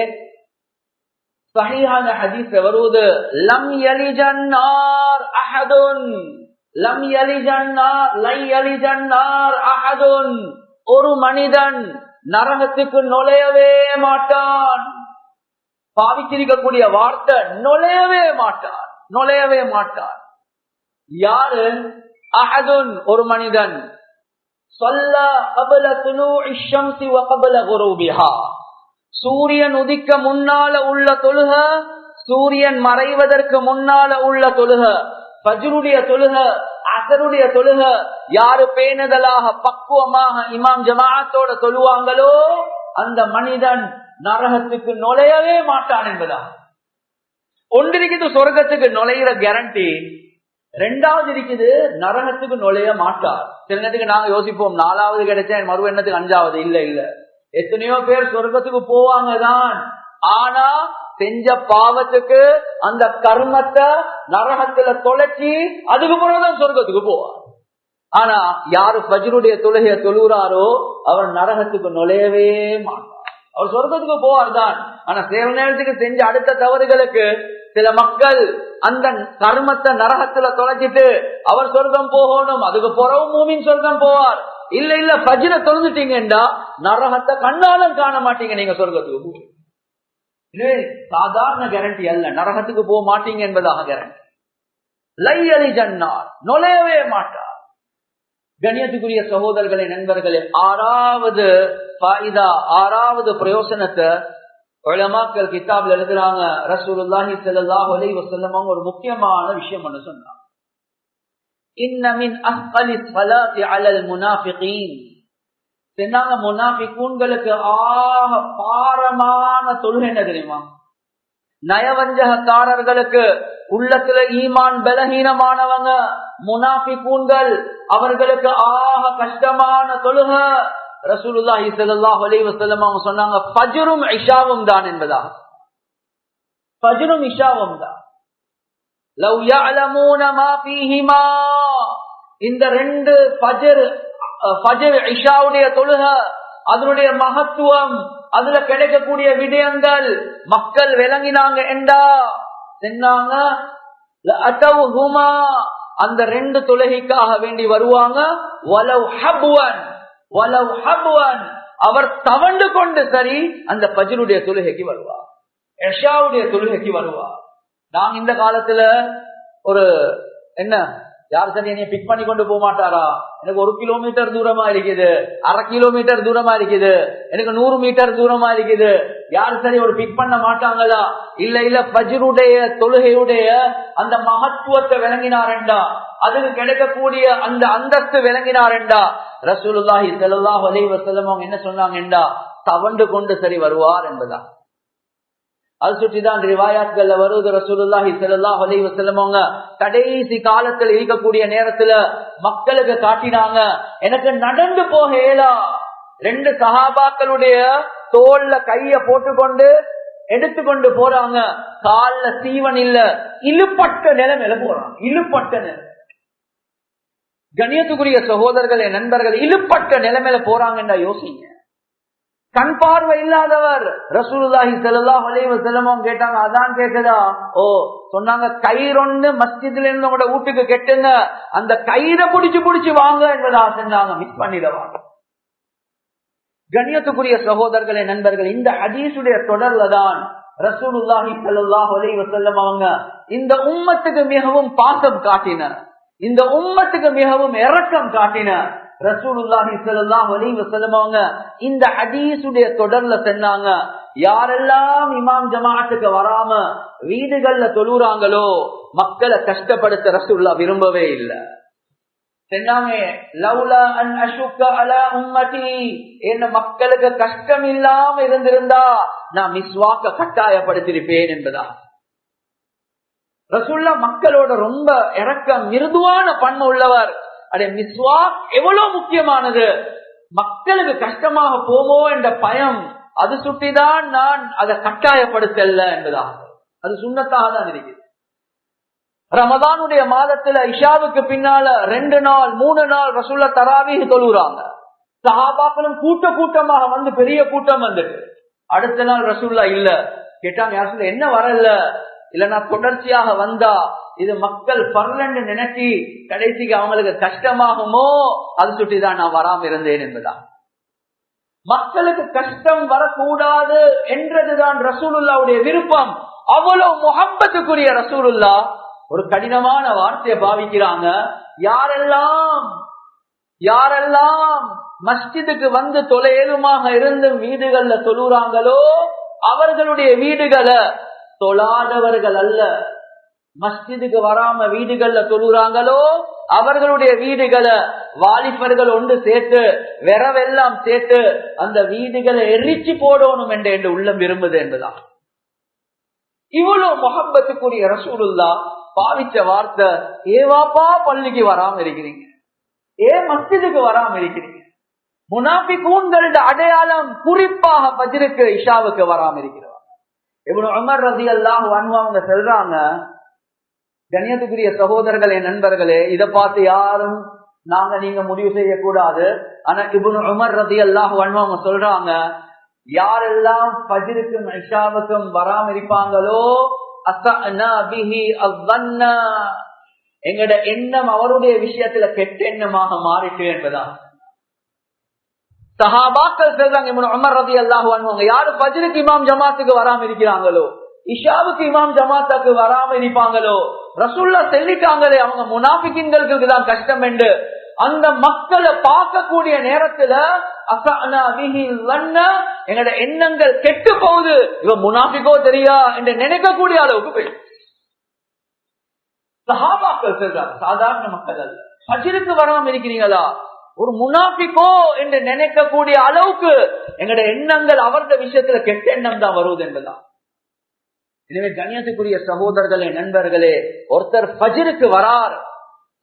A: சஹீஹான ஹதீஸ் வருது, லம் யலிஜன்னார் அஹதுன், லம் யலிஜன்னார் அஹதுன், ஒரு மனிதன் நரகத்துக்கு நுழையவே மாட்டான். பாவிச்சிருக்கக்கூடிய வார்த்தை நுழையவே மாட்டான். யாரு? அஹதுன், ஒரு மனிதன். சூரியன் உதிக்க முன்னால உள்ள தொழுக, சூரியன் மறைவதற்கு முன்னால உள்ள தொழுக, ஃபஜ்ருடைய தொழுக, அஸருடைய தொழுக யாரு பேணுதலாக பக்குவமாக இமாம் ஜமாஅத்தோட தொழுவாங்களோ அந்த மனிதன் நரகத்துக்கு நுழையவே மாட்டான் என்பதா. ஒன்றிருக்குது சொர்க்கத்துக்கு நுழையிற கேரண்டி, ரெண்டாவது இருக்குது நரகத்துக்கு நுழைய மாட்டார். சில நேரத்துக்கு நாங்க யோசிப்போம், 4வது கிடைச்சா மறு எண்ணத்துக்கு 5வது. இல்ல, எத்தனையோ பேர் சொர்க்கத்துக்கு போவாங்க தான், ஆனா செஞ்ச பாவத்துக்கு அந்த கர்மத்தை நரகத்துல தொலைச்சி அதுக்கு பிறகுதான் சொர்க்கத்துக்கு போவார். ஆனா யாரு ஃபஜ்ருடைய தொழுகைய தொழுகிறாரோ அவர் நரகத்துக்கு நுழையவே மாட்டார். அவர் சொர்க்கத்துக்கு போவார் தான். ஆனா சில நேரத்துக்கு செஞ்ச அடுத்த தவறுகளுக்கு சில மக்கள் அந்த கர்மத்தை நரகத்துல தொலைச்சிட்டு அவர் சொர்க்கம் போகணும், அதுக்கு பிறகு மூமின் சொர்க்கம் போவார். இல்ல ஃபஜ்ர தொழுந்துட்டீங்கன்னா நரகத்தை கண்ணாலும் காண மாட்டீங்க, நீங்க சொர்க்கத்துக்கு போவீங்க. இது சாதாரண கேரண்டி அல்ல, நரகத்துக்கு போக மாட்டீங்க என்பதாக கேரண்டி. லையலி ஜன்னார், நுழையவே மாட்டார். கண்ணியத்துக்குரிய சகோதரர்களே, நண்பர்களே, ஆறாவது பிரயோசனத்தை உலமாக்கள் கிதாப்ல எழுதுறாங்க. ரசூலுல்லாஹி ஸல்லல்லாஹு அலைஹி வஸல்லம் அவங்க ஒரு முக்கியமான விஷயம் ஒன்று சொன்னாங்க. இன்ன மின் அஸ்கலி ஸலாத்தி அலல் முனாஃபிகீன். சொன்னாங்க முனாஃபிகூன்களுக்கு ஆக பாரமான தொழுகை என்ன தெரியுமா? நயவஞ்சகக்காரர்களுக்கு, உள்ளத்துல ஈமான் பலஹீனமானவங்க முனாஃபிகூன்கள், அவர்களுக்கு ஆக கஷ்டமான தொழுகை ரசூலுல்லாஹி ஸல்லல்லாஹு அலைஹி வஸல்லம் அவங்க சொன்னாங்க ஃபஜ்ரும் இஷாவும் தான் என்பதா. ஃபஜ்ரும் இஷாவும் தான். லவ் يعلمون ما فيهما, இந்த ரெண்டு ஃபஜ்ர் இஷாவுடைய தொழுகை, அதனுடைய மகத்துவம், அதுல கிடைக்கக்கூடிய விடயங்கள் மக்கள் விளங்கினாங்க என்றா சொன்னாங்க லஅதவுஹுமா, அந்த ரெண்டு தொழுகைக்காக வேண்டி வருவாங்க. வலவ் ஹப்வன், வலவ் ஹப்வன், அவர் தவண்டு கொண்டு சரி அந்த ஃபஜ்ருடைய தொழுகைக்கு வருவார், இஷாவுடைய தொழுகைக்கு வருவார். நாங்க இந்த காலத்துல ஒரு என்ன யார் சரி என்னைய பிக் பண்ணி கொண்டு போக மாட்டாரா? எனக்கு 1 கிலோமீட்டர் தூரமா இருக்குது, 1/2 கிலோமீட்டர் தூரமா இருக்குது, எனக்கு 100 மீட்டர் தூரமா இருக்குது, யார் சரி ஒரு பிக் பண்ண மாட்டாங்களா? இல்ல ஃபஜ்ருடைய தொழுகையுடைய அந்த மகத்துவத்தை விளங்கினாரெண்டா, அதுக்கு கிடைக்கக்கூடிய அந்த அந்தஸ்து விளங்கினாரெண்டா ரசூலுல்லாஹி ஸல்லல்லாஹு அலைஹி வஸல்லம் அவங்க என்ன சொன்னாங்கண்டா தவண்டு கொண்டு சரி வருவார் என்பதா. அது சுற்றிதான் ரிவாயாத்கள்ல வருது. ரசூலுல்லாஹி ஸல்லல்லாஹு அலைஹி வஸல்லம் அவங்க கடைசி காலத்தில் இருக்கக்கூடிய நேரத்துல மக்களுக்கு காட்டினாங்க, எனக்கு நடந்து போக இயலா. 2 சஹாபாக்களுடைய தோல்ல கைய போட்டுக்கொண்டு எடுத்துக்கொண்டு போறாங்க. கால்ல சீவன் இல்ல, இழுப்பட்ட நிலைமையில போறாங்க. இழுப்பட்ட நிலை. கண்ணியத்துக்குரிய சகோதரர்களே, நண்பர்கள், இழுப்பட்ட நிலைமையில போறாங்கன்னா யோசிங்க. கண் பார்வை இல்லாதவர். ரசூலுல்லாஹி ஸல்லல்லாஹு அலைஹி வஸல்லம் கேட்டாங்க, அதான் கேக்குதா? ஓ சொன்னாங்க, கயிறொன்னு மஸ்ஜித்ல இருந்து உங்களோட வீட்டுக்கு கெட்டுங்க, அந்த கயிறை புடிச்சு வாங்க என்பதா சொன்னாங்க. மிஸ் பண்ணிடுவாங்க. கண்ணியத்துக்குரிய சகோதரர்களே, நண்பர்கள், இந்த ஹதீஸுடைய தொடர்ல தான் ரசூலுல்லாஹி ஸல்லல்லாஹு அலைஹி வஸல்லம் அவங்க இந்த உம்மத்துக்கு மிகவும் பாசம் காட்டினர், இந்த உம்மத்துக்கு மிகவும் இரக்கம் காட்டினர். ரசூலுல்லாஹி ஸல்லல்லாஹு அலைஹி வஸல்லம் அவங்க இந்த ஹதீஸுடைய தொடர்ல சொன்னாங்க, யாரெல்லாம் இமாம் ஜமாஅத்துக்கு வராம வீடுகள்ல தொழுறாங்களோ மக்களை கஷ்டப்படுத்த ரசூலுல்லாஹ் விரும்பவே இல்லை. சொன்னாங்க, லவ்லா அன் அஷுக்க அலா உம்மதி, என்ன மக்களுக்கு கஷ்டம் இல்லாம இருந்திருந்தா நான் மிஸ்வாக்க கட்டாயப்படுத்திருப்பேன் என்பதா. ரசூலுல்லாஹ் மக்களோட ரொம்ப இரக்கம், மிருதுவான பண்பு உள்ளவர். அடே மிஸ்வாக் எவ்வளவு முக்கியமானது, மக்களுக்கு கஷ்டமாக போமோ என்ற பயம், அது சுட்டிதான் நான் அதை கட்டாயப்படுத்தல என்பதாக. அது சுன்னத்தாக தான் இருக்குது. ரமதானுடைய மாதத்துல இஷாவுக்கு பின்னால 2 நாள் 3 நாள் ரசூலுல்லாஹ் தராவீஹ் தொழுறாங்க. சஹாபாக்களும் கூட்டமாக வந்து பெரிய கூட்டம் வந்துட்டு, அடுத்த நாள் ரசூலுல்லாஹ் இல்ல. கேட்டாங்க, யார் என்ன வரல? இல்ல நான் தொடர்ச்சியாக வந்தா இது மக்கள் பரலன்னு நினைச்சி கடைசிக்கு அவங்களுக்கு கஷ்டமாகுமோ, அது சுட்டிதான் நான் வராம இருந்தேன் என்பதா. மக்களுக்கு கஷ்டம் வரக்கூடாது என்றதுதான் ரசூலுல்லாஹ்வுடைய விருப்பம். அவ்வளவு முஹப்பத்துக்குரிய ரசூலுல்லாஹ் ஒரு கடினமான வார்த்தையை பாவிக்கிறாங்க. யாரெல்லாம் மஸ்ஜிதுக்கு வந்து தொலைலுமாக இருந்து வீடுகள்ல தொழுறாங்களோ அவர்களுடைய வீடுகளை தொழாதவர்கள் அல்ல, மஸ்ஜிதுக்கு வராம வீடுகள்ல தொழுறாங்களோ அவர்களுடைய வீடுகளை வாலிபர்கள் ஒன்று சேர்த்து விரவெல்லாம் சேர்த்து அந்த வீடுகளை எரிச்சு போடணும் என்று உள்ளம் விரும்புது என்பதான். இவ்வளவு முஹப்பத்துக்குரிய ரசூலுல்லாஹ் பாவிச்ச வார்த்தை, ஏவாப்பா பள்ளிக்கு வராம இருக்கிறீங்க, மஸ்ஜிதுக்கு வராம இருக்கிறீங்க. முனாஃபிகூன்களோட அடையாளம் குறிப்பாக ஃபஜ்ருக்கு இஷாவுக்கு வராம இருக்கிறாங்க. இப்னு உமர் ரலியல்லாஹு அன்ஹு அவங்க சொல்றாங்க, கண்ணியத்துக்குரிய சகோதரர்களே, நண்பர்களே, இதை பார்த்து யாரும் நீங்க முடிவு செய்யக்கூடாது. ஆனா இப்னு உமர் ரலியல்லாஹு அன்ஹு அவங்க சொல்றாங்க, யாரெல்லாம் ஃபஜ்ருக்கும் இஷாவுக்கும் வராம இருப்பாங்களோ அஸஅனா பிஹி அஸ்ஸன்னா, எங்கட எண்ணம் அவருடைய விஷயத்துல கெட்ட எண்ணமாக மாறிட்டு என்பதான். சஹாபாக்கள் சொல்றாங்க, இப்னு உமர் ரலியல்லாஹு அன்ஹு, யாரு ஃபஜ்ருக்கு இமாம் ஜமாத்துக்கு வராம இருக்கிறாங்களோ, இஷாவுக்கு இமாம் ஜமாத்துக்கு வராம இருப்பாங்களோ, ரசூலுல்லாஹ் சொல்லிட்டாங்களே அவங்க முனாஃபிகீன்களுக்கு தான் கஷ்டம் என்று அந்த மக்களை பார்க்கக்கூடிய நேரத்துல அஸஅனா பிஹி அஸ்ஸன்னா, எங்கட எண்ணங்கள் கெட்டு போகுது, இவன் முனாஃபிகோ தெரியா என்று நினைக்கக்கூடிய அளவுக்கு போயிடுச்சு. சஹாபாக்கள் சொல்றாங்க, சாதாரண மக்கள் அல்ல. ஃபஜ்ருக்கு வராம இருக்கிறீங்களா, ஒரு முனாஃபிகோ என்று நினைக்கக்கூடிய அளவுக்கு எங்கட எண்ணங்கள் அவருடைய விஷயத்துல கெட்ட எண்ணம் தான் வருவது என்பதான். எனவே கண்ணியத்துக்குரிய சகோதரர்களே, நண்பர்களே, ஒருத்தர் ஃபஜ்ருக்கு வரார்,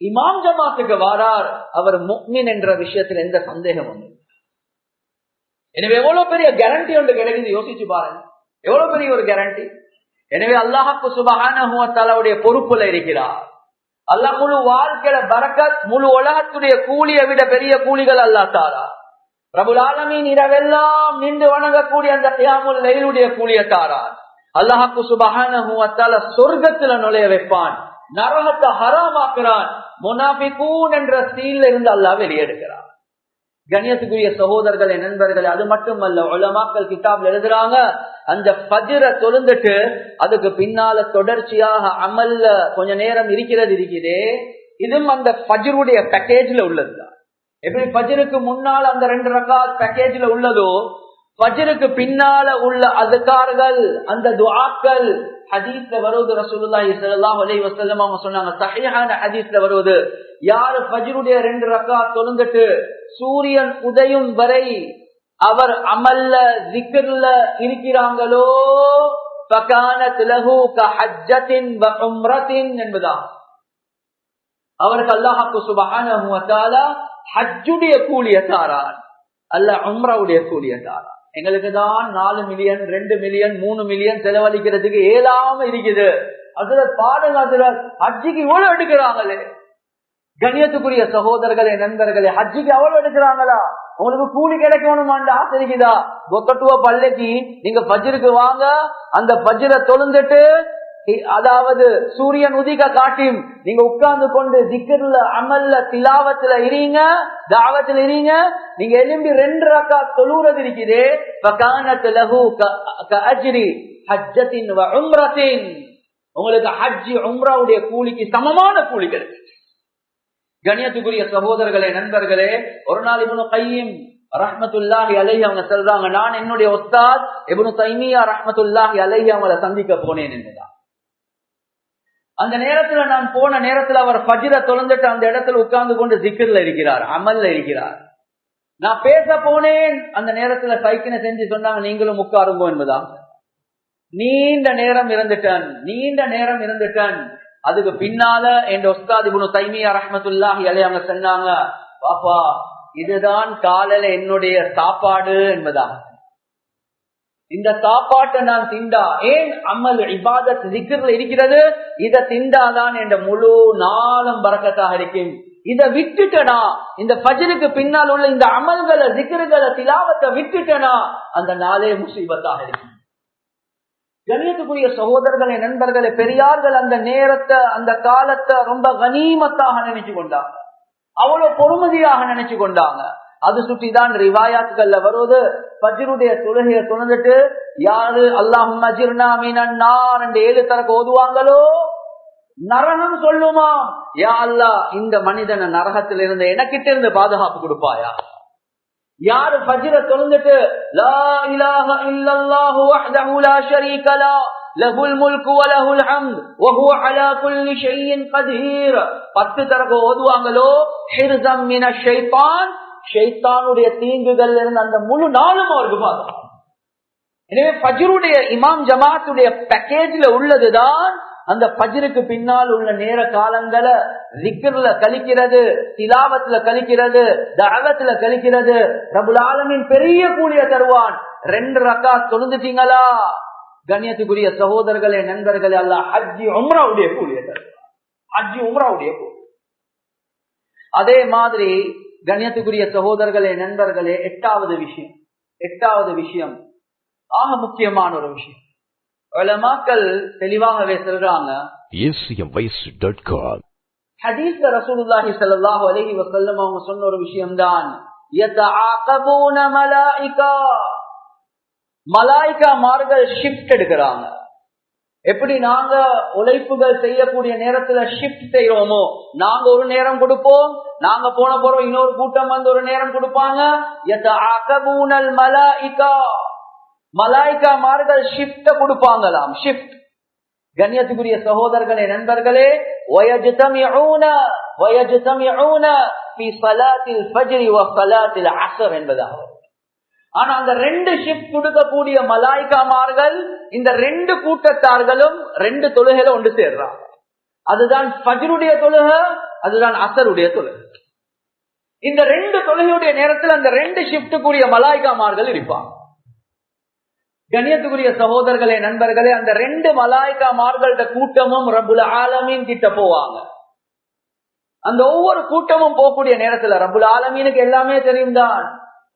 A: இமாம் ஜமாத்துக்கு வரார், அவர் முஃமின் என்ற விஷயத்தில் எந்த சந்தேகமும் இல்லை. எனவே எவ்வளவு பெரிய கேரண்டி ஒன்று கிடைக்குது, யோசிச்சு பாருங்க, எவ்வளவு பெரிய ஒரு கேரண்டி. எனவே அல்லாஹ் சுப்ஹானஹு வ தஆலாவுடைய பொறுப்புல இருக்கிறார். அல்லாஹ் முழு வாழ்க்கையில பரக்கத், முழு உலகத்துடைய கூலியை விட பெரிய கூலிகள் அல்லாஹ் தாரா. ரப்புல் ஆலமீன் இரவெல்லாம் நின்று வணங்கக்கூடிய அந்த கியாமுல் லைலுடைய கூலியை தாரார். அல்லாஹ் சுப்ஹானஹு வ தஆலா சொர்க்கத்துல நுழைய வைப்பான், நரகத்தை ஹராமாக்குறான். முனாஃபிகூன் என்ற சீல்ல இருந்து அல்லாஹ் வெளியெடுக்கிறான். கண்ணியத்துக்குரிய சகோதரர்களே, நண்பர்களே, அது மட்டுமல்ல, உலமாக்கள் கிதாப்ல எழுதுறாங்க, அந்த ஃபஜ்ர தொழுந்துட்டு அதுக்கு பின்னால தொடர்ச்சியாக அமல்ல கொஞ்ச நேரம் இருக்குதே, இதுவும் அந்த ஃபஜ்ருடைய பேக்கேஜ்ல உள்ளதுதான். எப்படி ஃபஜ்ருக்கு முன்னால் அந்த 2 ரக்காத் பேக்கேஜ்ல உள்ளதோ, ஃபஜ்ருக்கு பின்னால உள்ள அஸ்கார்கள், அந்த துஆக்கள் ஹதீஸ்ல வருவது. ரசூலுல்லாஹி ஸல்லல்லாஹு அலைஹி வஸல்லம் அவங்க சொன்னாங்க, ஸஹீஹான ஹதீஸ்ல வருவது, யார் ஃபஜ்ருடைய 2 ரக்காத் தொழுந்துட்டு சூரியன் உதயம் வரை அவர் அமல்ல ஸிக்ர்ல இருக்கிறாங்களோ, ஃபகானத் லஹு கஹஜ்ஜத்தின் வ உம்ரத்தின் என்பதா, அவருக்கு அல்லாஹ் சுப்ஹானஹு வ தஆலா ஹஜ்ஜுடைய கூலியை தாரான், அல்லாஹ் உம்ராவுடைய கூலியை தாரான். எங்களுக்கு தான் 4 மில்லியன் 2 மில்லியன் 3 மில்லியன் செலவழிக்கிறதுக்கு ஏலாம இருக்குது. அதுல பாருங்க, அதுல ஹஜ்ஜிக்கு இவ்வளவு எடுக்கிறாங்களே. கண்ணியத்துக்குரிய சகோதரர்களே, நண்பர்களே, ஹஜ்ஜிக்கு அவ்வளவு எடுக்கிறாங்களா? உங்களுக்கு கூலி கிடைக்கணுமான்னு ஆசை இருக்குதா? பொக்கட்டுவ பள்ளிக்கு நீங்க ஃபஜ்ருக்கு வாங்க, அந்த ஃபஜ்ர தொழுந்துட்டு, அதாவது சூரியன் உதிக்க காட்டியும் நீங்க உட்கார்ந்து கொண்டு திக்ர்ல அமல்ல திலாவத்துல இருங்க, தாவத்துல இருங்க. நீங்க எழும்பி 2 ரக்காத் தொழுறது இருக்குதே, ஃபகானத் லஹு கஅஜ்ரி ஹஜ்ஜத்தின் வ உம்ரத்தின், உங்களுக்கு ஹஜ் உம்ராவுடைய கூலிக்கு சமமான கூலி கிடைக்கும். கண்ணியத்துக்குரிய சகோதரர்களே, நண்பர்களே, ஒரு நாள் இப்னு கையிம் ரஹ்மத்துல்லாஹி அலைஹி அவங்க சொல்றாங்க, நான் என்னுடைய உஸ்தாத் இப்னு தைமியா ரஹ்மத்துல்லாஹி அலைஹி அவங்களை சந்திக்க போனேன் என்பதா. அந்த நேரத்துல நான் போன நேரத்துல அவர் ஃபஜ்ர தொழுந்துட்டு அந்த இடத்துல உட்கார்ந்து கொண்டு திக்ர்ல இருக்கிறார், அமல்ல இருக்கிறார். நான் பேச போனேன், அந்த நேரத்துல சைக்கினை செஞ்சு சொன்னாங்க, நீங்களும் உட்காருங்க என்பதா. நீண்ட நேரம் இருந்துட்டேன். அதுக்கு பின்னால என் உஸ்தாத் இப்னு தைமியா ரஹ்மத்துல்லாஹி அலைஹி அவங்க சொன்னாங்க, பாப்பா இதுதான் காலையில என்னுடைய சாப்பாடு என்பதா. இந்த சாப்பாட்டை நான் திண்டா, ஏன் அமல் இபாதத் திக்ர்ல இருக்கிறது, இதை திண்டாதான் என்ற முழு நாளும் பரக்கத்தாக இருக்கும். இதை விட்டுட்டனா, இந்த ஃபஜ்ருக்கு பின்னால் உள்ள இந்த அமல்களை திக்ர்களை திலாவத்தை விட்டுட்டனா, அந்த நாளே முசீபத்தாக இருக்கும். கண்ணியத்துக்குரிய சகோதரர்களே, நண்பர்களே, பெரியார்கள் அந்த நேரத்தை, அந்த காலத்தை ரொம்ப கனிமத்தாக நினைச்சு கொண்டாங்க, அவ்வளவு பொறுமதியாக நினைச்சு கொண்டாங்க. அது சுற்றிதான் ரிவாயாத்துகள்ல வருவது, ஃபஜ்ருடைய தொழுகையை தொழுந்துட்டு யாரு அல்லாஹும்ம அஜிர்னா மினன் நார் என்று 7 தடவை ஓதுவாங்களோ, நரகம் சொல்லுமா, யா அல்லாஹ் இந்த மனிதனை நரகத்திலிருந்து எனக்கிட்ட இருந்து பாதுகாப்பு கொடுப்பாயா. யாரு ஃபஜ்ர தொழுந்துட்டு லா இலாஹ இல்லல்லாஹு வஹ்தஹு லா ஷரீக லஹு லஹுல் முல்கு வ லஹுல் ஹம்து வ ஹுவ அலா குல்லி ஷைஇன் கதீர் 10 தடவை ஓதுவாங்களோ, ஹிர்ஸம் மினஷ் ஷைத்தான், ஷைத்தானுடைய தீங்குகள்ல இருந்து அந்த முழு நாளும் அவருக்கு பாதுகாப்பு. எனவே ஃபஜ்ருடைய இமாம் ஜமாத்துடைய பேக்கேஜ்ல உள்ளதுதான் அந்த ஃபஜ்ருக்கு பின்னால் உள்ள நேர காலங்களை திக்ர்ல கழிக்கிறது, திலாவத்துல கழிக்கிறது, தஅவத்துல கழிக்கிறது. ரப்புல் ஆலமீன் பெரிய கூலிய தருவான். 2 ரக்காத் தொழுந்துட்டீங்களா, கண்ணியத்துக்குரிய சகோதரர்களே நண்பர்களே, அல்லாஹ் ஹஜ்ஜி உம்ராவுடைய கூலியை தருவார். ஹஜ்ஜி உம்ராவுடைய கூலி. அதே மாதிரி கண்ணியத்துக்குரிய சகோதரர்களே நண்பர்களே, எட்டாவது விஷயம் ஆக முக்கியமான ஒரு விஷயம். உலமாக்கள் தெளிவாகவே சொல்றாங்க. ஹதீஸ்ல ரசூலுல்லாஹி ஸல்லல்லாஹு அலைஹி வஸல்லம் அவங்க சொன்ன ஒரு விஷயம்தான், யதஆகபூன மலாயிகாமார்கள் ஷிஃப்ட் எடுக்கிறாங்க. எப்படி நாங்க உழைப்புகள் செய்யக்கூடிய நேரத்துல ஷிஃப்ட் செய்யறோமோ, நாங்க ஒரு நேரம் கொடுப்போம், நாங்க போன போறோம், இன்னொரு கூட்டம் வந்து ஒரு நேரம் கொடுப்பாங்க. யதஆகபூனல் மலாயிகாமார்கள் ஷிஃப்ட் கொடுப்பாங்களாம். ஷிஃப்ட். கண்ணியத்துக்குரிய சகோதரர்களே நண்பர்களே, வயஜ்தமிஊன ஃபீ ஸலாத்தில் ஃபஜ்ர் வ ஸலாத்தில் அஸ்ர் என்பதாக. ஆனா அந்த ரெண்டு ஷிஃப்ட் கொடுக்கக்கூடிய மலாயிகாமார்கள் இந்த ரெண்டு கூட்டத்தார்களும் ரெண்டு தொழுகையில ஒன்று சேர்றாங்க. அதுதான் ஃபஜ்ருடைய தொழுகை, அதுதான் அஸ்ருடைய தொழுகை. இந்த ரெண்டு தொழுகையுடைய நேரத்தில் அந்த ரெண்டு ஷிஃப்ட்டுக்குரிய மலாயிகாமார்கள் இருப்பாங்க. கண்ணியத்துக்குரிய சகோதரர்களே நண்பர்களே, அந்த ரெண்டு மலாயிகாமார்கள்ட கூட்டமும் ரப்புல் ஆலமீன் கிட்ட போவாங்க. அந்த ஒவ்வொரு கூட்டமும் போகக்கூடிய நேரத்துல ரப்புல் ஆலமீனுக்கு எல்லாமே தெரியும் தான்.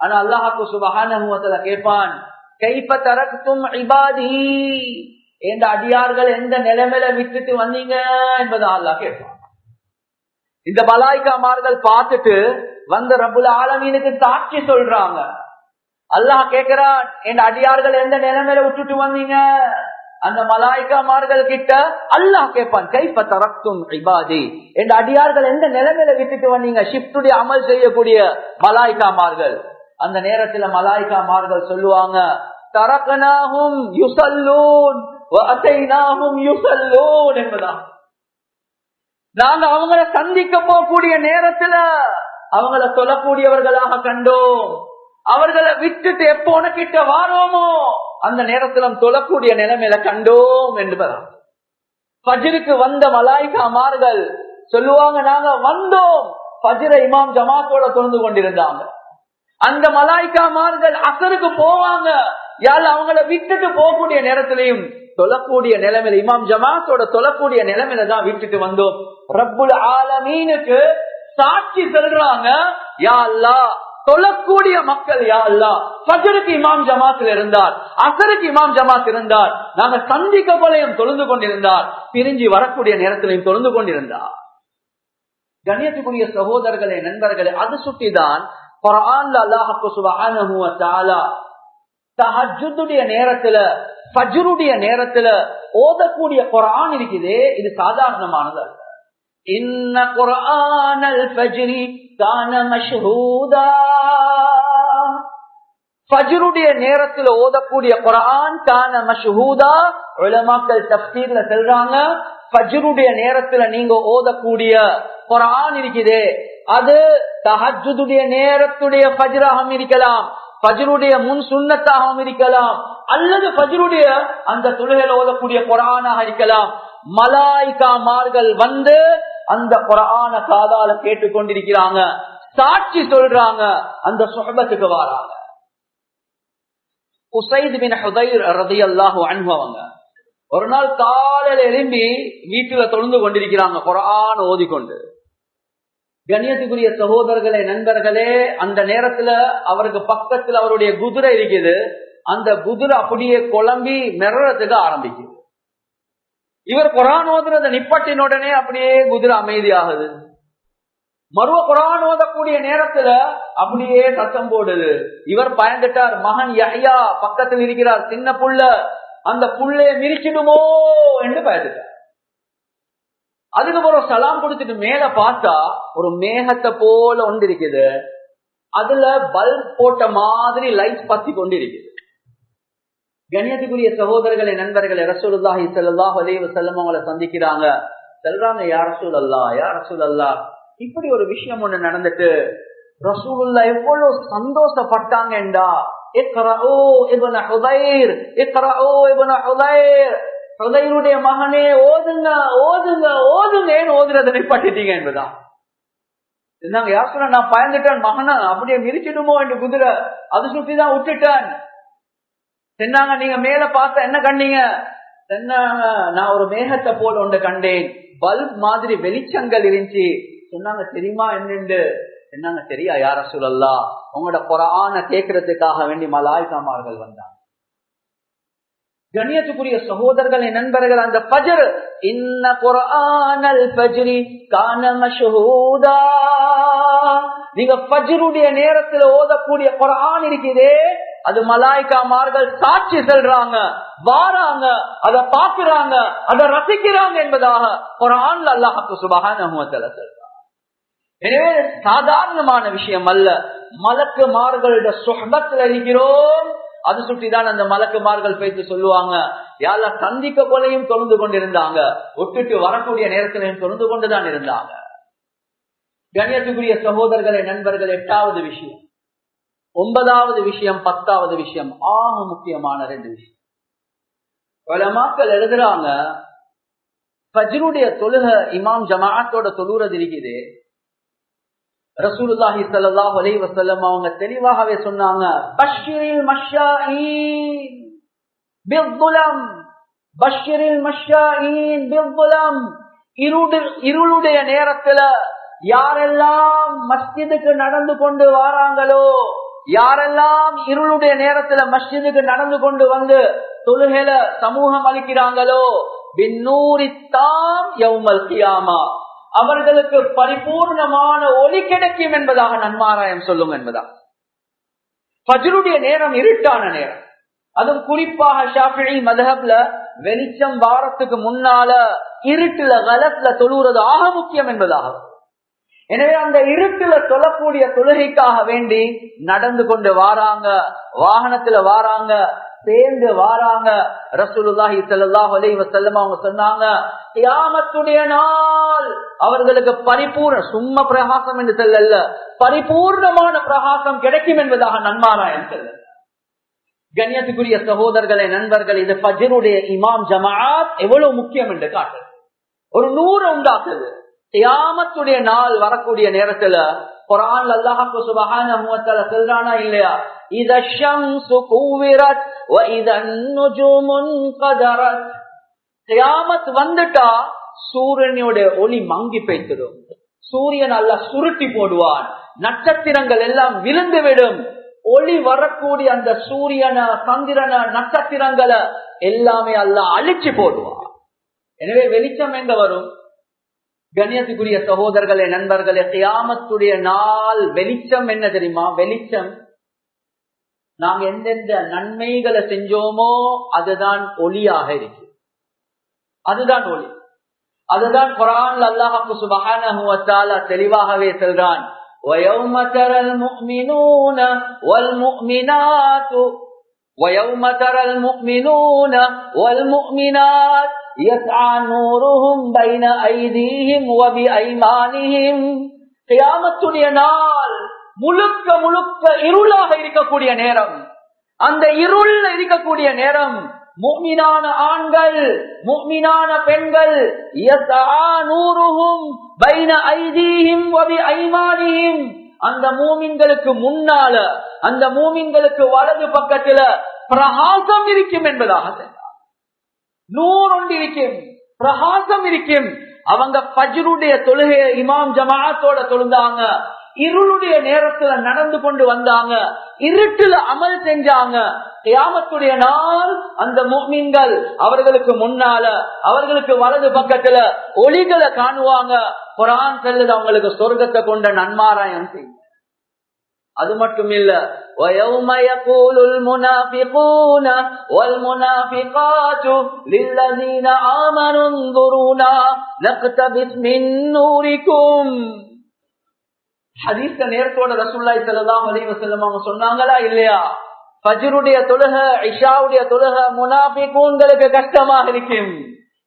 A: ஆனா அல்லாஹ்வு சுப்ஹானஹு வ தஆலா கேட்பான், கைஃப தரக்தும் இபாதி, இந்த அடியார்கள் எந்த நிலைமையில விட்டுட்டு வந்தீங்க என்பதை அல்லாஹ் கேட்பான். இந்த மலாயிகாமார்கள் பார்த்துட்டு வந்த ரப்புல் ஆலமீனுக்கு சாட்சி சொல்றாங்க. அல்லாஹ் கேட்கிறான், என் அடியார்கள் எந்த நிலைமையில விட்டுட்டு வந்தீங்க? அந்த மலாயிகாமார்கள் கிட்ட அல்லாஹ் கேட்பான், கைஃப தரக்தும் இபாதி, என் அடியார்கள் எந்த நிலைமையில விட்டுட்டு வந்தீங்க? ஷிஃப்டுடைய அமல் செய்யக்கூடிய மலாயிகாமார்கள். அந்த நேரத்துல மலாயிகாமார்கள் சொல்லுவாங்க, தரக்னாஹும் யுஸல்லூன் வ அதைனாஹும் யுஸல்லூன் என்பதா. நாங்க அவங்கள சந்திக்க போகக்கூடிய நேரத்துல அவங்கள சொல்லக்கூடியவர்களாக கண்டோம். அவர்களை விட்டுட்டு எப்போ உனக்கிட்ட வாரோமோ அந்த நேரத்துல தொழக்கூடிய நிலைமையில கண்டோம் என்பதா. ஃபஜ்ருக்கு வந்த மலாயிகாமார்கள் சொல்லுவாங்க, நாங்க வந்தோம், ஃபஜ்ரை இமாம் ஜமாத்தோட தொழுது கொண்டிருந்தாங்க. அந்த மலாயிகாமார்கள் அசருக்கு போவாங்க, யாழ் அவங்கள விட்டுட்டு போகக்கூடிய நேரத்திலையும் தொழக்கூடிய நிலைமையில இமாம் ஜமாத்தோட தொழக்கூடிய நிலைமையில தான் விட்டுட்டு வந்தோம். ரப்புல் ஆலமீனுக்கு சாட்சி சொல்றாங்க, யா அல்லாஹ் தொழக்கூடிய மக்கள் யா அல்லாஹ் ஃபஜ்ருக்கு இமாம் ஜமாத்தில் இருந்தார், அசருக்கு இமாம் ஜமாத் இருந்தார், நாங்க சந்திக்க போலையும் தொழுந்து கொண்டிருந்தார், பிரிஞ்சு வரக்கூடிய நேரத்திலையும் தொழுந்து கொண்டிருந்தார். கண்ணியத்துக்குரிய சகோதரர்களே நண்பர்களே, அது சுட்டிதான் குர்ஆன்ல அல்லாஹ் சுப்ஹானஹு வ தஆலா தஹஜ்ஜுடைய நேரத்துல ஃபஜ்ருடைய நேரத்துல ஓதக்கூடிய குர்ஆன் இருக்குதே, இது சாதாரணமானது அல்ல. இன்ன குர்ஆனல் ஃபஜ்ரி கான மஷ்ஹூதா, ஃபஜ்ருடைய நேரத்துல ஓதக்கூடிய குர்ஆன் கான மஷ்ஹூதா. உலமாக்கள் தஃப்சீர்ல சொல்றாங்க, ஃபஜ்ருடைய நேரத்துல நீங்க ஓதக்கூடிய குர்ஆன் இருக்குதே, அது தஹஜ்ஜுடைய நேரத்துடைய ஃபஜ்ராகவும் இருக்கலாம், ஃபஜ்ருடைய முன் சுன்னத்தாகவும் இருக்கலாம், அல்லது ஃபஜ்ருடைய அந்த தொழுகையில ஓதக்கூடிய குர்ஆனாக இருக்கலாம். மலாயிகாமார்கள் வந்து அந்த குர்ஆன காதால கேட்டுக்கொண்டிருக்கிறாங்க, சாட்சி சொல்றாங்க, அந்த சுஹபத்துக்கு வராங்க. உஸைத் பின் ஹுதைர் ரலியல்லாஹு அன்ஹு அவங்க ஒரு நாள் காலையில எழும்பி வீட்டுல தொழுந்து கொண்டிருக்கிறாங்க, குர்ஆன் ஓதிக்கொண்டு. கண்ணியத்துக்குரிய சகோதரர்களே நண்பர்களே, அந்த நேரத்துல அவருக்கு பக்கத்துல அவருடைய குதிரை இருக்குது. அந்த குதிரை அப்படியே குழம்பி மெர்றதுக்கு ஆரம்பிக்குது. இவர் குர்ஆன் ஓதுறத நிப்பட்டின உடனே அப்படியே குதிரை அமைதியாகுது. மறுவ குர்ஆன் ஓதக்கூடிய நேரத்துல அப்படியே சத்தம் போடுது. இவர் பயந்துட்டார். மகன் யஹ்யா பக்கத்தில் இருக்கிறார், சின்ன புள்ள, அந்த புள்ளைய மிரிச்சிடுமோ என்று பயந்துட்டார். அதுக்கப்புறம் சலாம் கொடுத்துட்டு மேல பார்த்தா ஒரு மேகத்தை போல ஒன்று இருக்குது, அதுல பல்ப் போட்ட மாதிரி லைட் பத்தி கொண்டு இருக்குது. கண்ணியத்துக்குரிய சகோதரர்களே நண்பர்களே, ரசூலுல்லாஹி ஸல்லல்லாஹு அலைஹி வஸல்லம் அவங்களை சந்திக்கிறாங்க. சொல்றாங்க, யா ரசூலல்லாஹ், யா ரசூலல்லாஹ், இப்படி ஒரு விஷயம் ஒண்ணு நடந்துட்டு ரசூலுல்லாஹ் எவ்வளவு சந்தோஷப்பட்டாங்கடா. இக்ரஊ இப்னு ஹுதைர், இக்ரஊ இப்னு ஹுதைர், ஹுதைருடைய மகனே ஓதுங்க ஓதுங்க ஓதுங்க, ஏன் ஓதுறதை நிப்பாட்டிட்டீங்க என்பதான். இருந்தாங்க, யார் சொன்னா, நான் பயந்துட்டேன், மகனா அப்படியே மிரிச்சிடுமோ என்று குதிரை, அது சுற்றிதான் விட்டுட்டேன். சொன்னாங்க நீங்க மேல பார்த்த என்ன கண்டீங்க? சொன்னாங்க நான் ஒரு மேகத்தை போல ஒன்று கண்டேன், பல்ப் மாதிரி வெளிச்சங்கள் இருந்துச்சு. சொன்னாங்க தெரியுமா என்னண்டு? சொன்னாங்க தெரியா யா ரசூலல்லாஹ், உங்களோட குர்ஆனை கேட்கறதுக்காக வேண்டி மலாயிகாமார்கள் வந்தாங்க. கண்ணியத்துக்குரிய சகோதரர்களே, நண்பர்கள், அந்த ஃபஜ்ர், இன்ன குர்ஆனல் ஃபஜ்ரி கான மஷ்ஹூதா, நீங்க ஃபஜ்ருடைய நேரத்துல ஓதக்கூடிய குர்ஆன் இருக்குதே, அது மலாயிகாமார்கள் சாட்சி சொல்றாங்க, வாராங்க, அதை பார்க்கிறாங்க, அதை ரசிக்கிறாங்க என்பதாக குர்ஆன்ல அல்லாஹ் சுப்ஹானஹு வ தஆலா சொல்றாங்க. எனவே சாதாரணமான விஷயம் அல்ல. மலக்குமார்களுடைய சுஹபத்துல இருக்கிறோம். அது சுற்றிதான் அந்த மலக்குமார்கள் பேசி சொல்லுவாங்க, யாரா சந்திக்க போலையும் தொழுந்து கொண்டிருந்தாங்க, ஒட்டுட்டு வரக்கூடிய நேரத்திலையும் தொழுந்து கொண்டுதான் இருந்தாங்க. கண்ணியத்துக்குரிய சகோதரர்களே, நண்பர்கள், 8வது விஷயம், 9வது விஷயம், 10வது விஷயம், ஆக முக்கியமான 2 விஷயம். உலமாக்கள் எழுதுறாங்க, ஃபஜ்ருடைய தொழுக இமாம் ஜமாஅத்தோட தொழுறது இருக்குது. ரசூலுல்லாஹி ஸல்லல்லாஹு அலைஹி வஸல்லம் அவங்க தெளிவாகவே சொன்னாங்க, பஷ்ஷிரில் மஷ்ஷாஈன் பில்துலம், பஷ்ஷிரில் மஷ்ஷாஈன் பில்துலம், இருளுடைய நேரத்துல யாரெல்லாம் மஸ்ஜிதுக்கு நடந்து கொண்டு வாராங்களோ, யாரெல்லாம் இருளுடைய நேரத்துல மஸ்ஜிதுக்கு நடந்து கொண்டு வந்து தொழுகையில சமூகம் அளிக்கிறாங்களோ, பின்னூரித்தாம் யௌமல் கியாமா, அவர்களுக்கு பரிபூர்ணமான ஒளி கிடைக்கும் என்பதாக நன்மாராயம் சொல்லும் என்பதாக. ஃபஜ்ருடைய நேரம் இருட்டான நேரம், அதுவும் குறிப்பாக ஷாஃபிஈ மذஹப்ல வெளிச்சம் வாரத்துக்கு முன்னால இருட்டுல கலத்துல தொழுறது ஆக முக்கியம் என்பதாக. எனவே அந்த இருட்டுல தொழக்கூடிய தொழுகைக்காக வேண்டி நடந்து கொண்டு வாராங்க, வாகனத்துல வாராங்க, சேர்ந்து வாராங்க. ரசூலுல்லாஹி ஸல்லல்லாஹு அலைஹி வஸல்லம் அவங்க சொன்னாங்க, கியாமத்துடைய நாள் அவர்களுக்கு பரிபூர்ண, சும்மா பிரகாசம் என்று சொல்லல்ல, பரிபூர்ணமான பிரகாசம் கிடைக்கும் என்பதாக நன்மாராயம் சொல்ல. கண்ணியத்துக்குரிய சகோதரர்களே, நண்பர்கள், இது ஃபஜ்ருடைய இமாம் ஜமாஅத் எவ்வளவு முக்கியம் என்று காட்டு. ஒரு நூறு உண்டாக்குது. கியாமத்துடைய நாள் வரக்கூடிய நேரத்துல குர்ஆன்ல அல்லாஹ் சுப்ஹானஹு வ தஆலா சொல்றானா இல்லையா, இத ஷம்ஸு குவிரத் வ இதன் நுஜூமுன் கதரத், கியாமத் வந்துட்டா சூரியனுடைய ஒளி மங்கி போய்விடும், சூரியன் அல்லாஹ் சுருட்டி போடுவான், நட்சத்திரங்கள் எல்லாம் விழுந்து விடும், ஒளி வரக்கூடிய அந்த சூரியன, சந்திரன, நட்சத்திரங்களை எல்லாமே அல்லாஹ் அழிச்சு போடுவான். எனவே வெளிச்சம் எங்க வரும்? கண்ணியத்துக்குரிய சகோதரர்களே, நண்பர்களே, கியாமத்துடைய நாள் வெளிச்சம் என்ன தெரியுமா? வெளிச்சம் நாங்க எந்தெந்த நன்மைகளை செஞ்சோமோ அதுதான் ஒளியாக இருக்கு, அதுதான் ஒளி. அதுதான் குர்ஆன்ல அல்லாஹ் சுப்ஹானஹு வ தஆலா தெளிவாகவே சொல்றான், وَيَوْمَ تَرَى الْمُؤْمِنُونَ وَالْمُؤْمِنَاتُ وَيَوْمَ تَرَى الْمُؤْمِنُونَ وَالْمُؤْمِنَاتُ يَسْعَى نُورُهُمْ بَيْنَ أَيْدِيهِمْ وَبِأَيْمَانِهِمْ, கியாமத்துடைய நாள் முழுக்க முழுக்க இருளாக இருக்கக்கூடிய நேரம். அந்த இருள் இருக்கக்கூடிய நேரம் முஃமினான ஆண்கள், முஃமினான பெண்கள், யஸ்ஆ நூருஹும் பைன ஐதீஹிம் வ பிஐமானிஹிம், அந்த மூமின்களுக்கு முன்னால, அந்த மூமின்களுக்கு வலது பக்கத்துல பிரகாசம் இருக்கும் என்பதாக சொன்னார். நூறு ஒன்று இருக்கும், பிரகாசம் இருக்கும். அவங்க ஃபஜ்ருடைய தொழுகையை இமாம் ஜமாஅத்தோட தொழுந்தாங்க, இருளுடைய நேரத்துல நடந்து கொண்டு வந்தாங்க, இருட்டுல அமல் செஞ்சாங்க. கியாமத்துடைய நாள் அந்த முஃமின்கள் அவர்களுக்கு முன்னால, அவர்களுக்கு வலது பக்கத்துல ஒளிகளை காணுவாங்க. குர்ஆன் சொல்லுது அவங்களுக்கு சொர்க்கத்தை கொண்ட நன்மாராயம் செய்யும். அது மட்டும் இல்ல, وَيَوْمَ يَقُولُ الْمُنَافِقُونَ وَالْمُنَافِقَاتُ لِلَّذِينَ آمَنُوا انظُرُونَا نَقْتَبِسْ مِن نُورِكُمْ. ஹதீஸ்ல நேரத்தோட ரசூலுல்லாஹி ஸல்லல்லாஹு அலைஹி வஸல்லம் அவங்க சொன்னாங்களா இல்லையா, ஃபஜ்ருடைய தொழுகை, இஷாவுடைய தொழுகை முனாஃபிகூன்களுக்கு கஷ்டமாக இருக்கும்,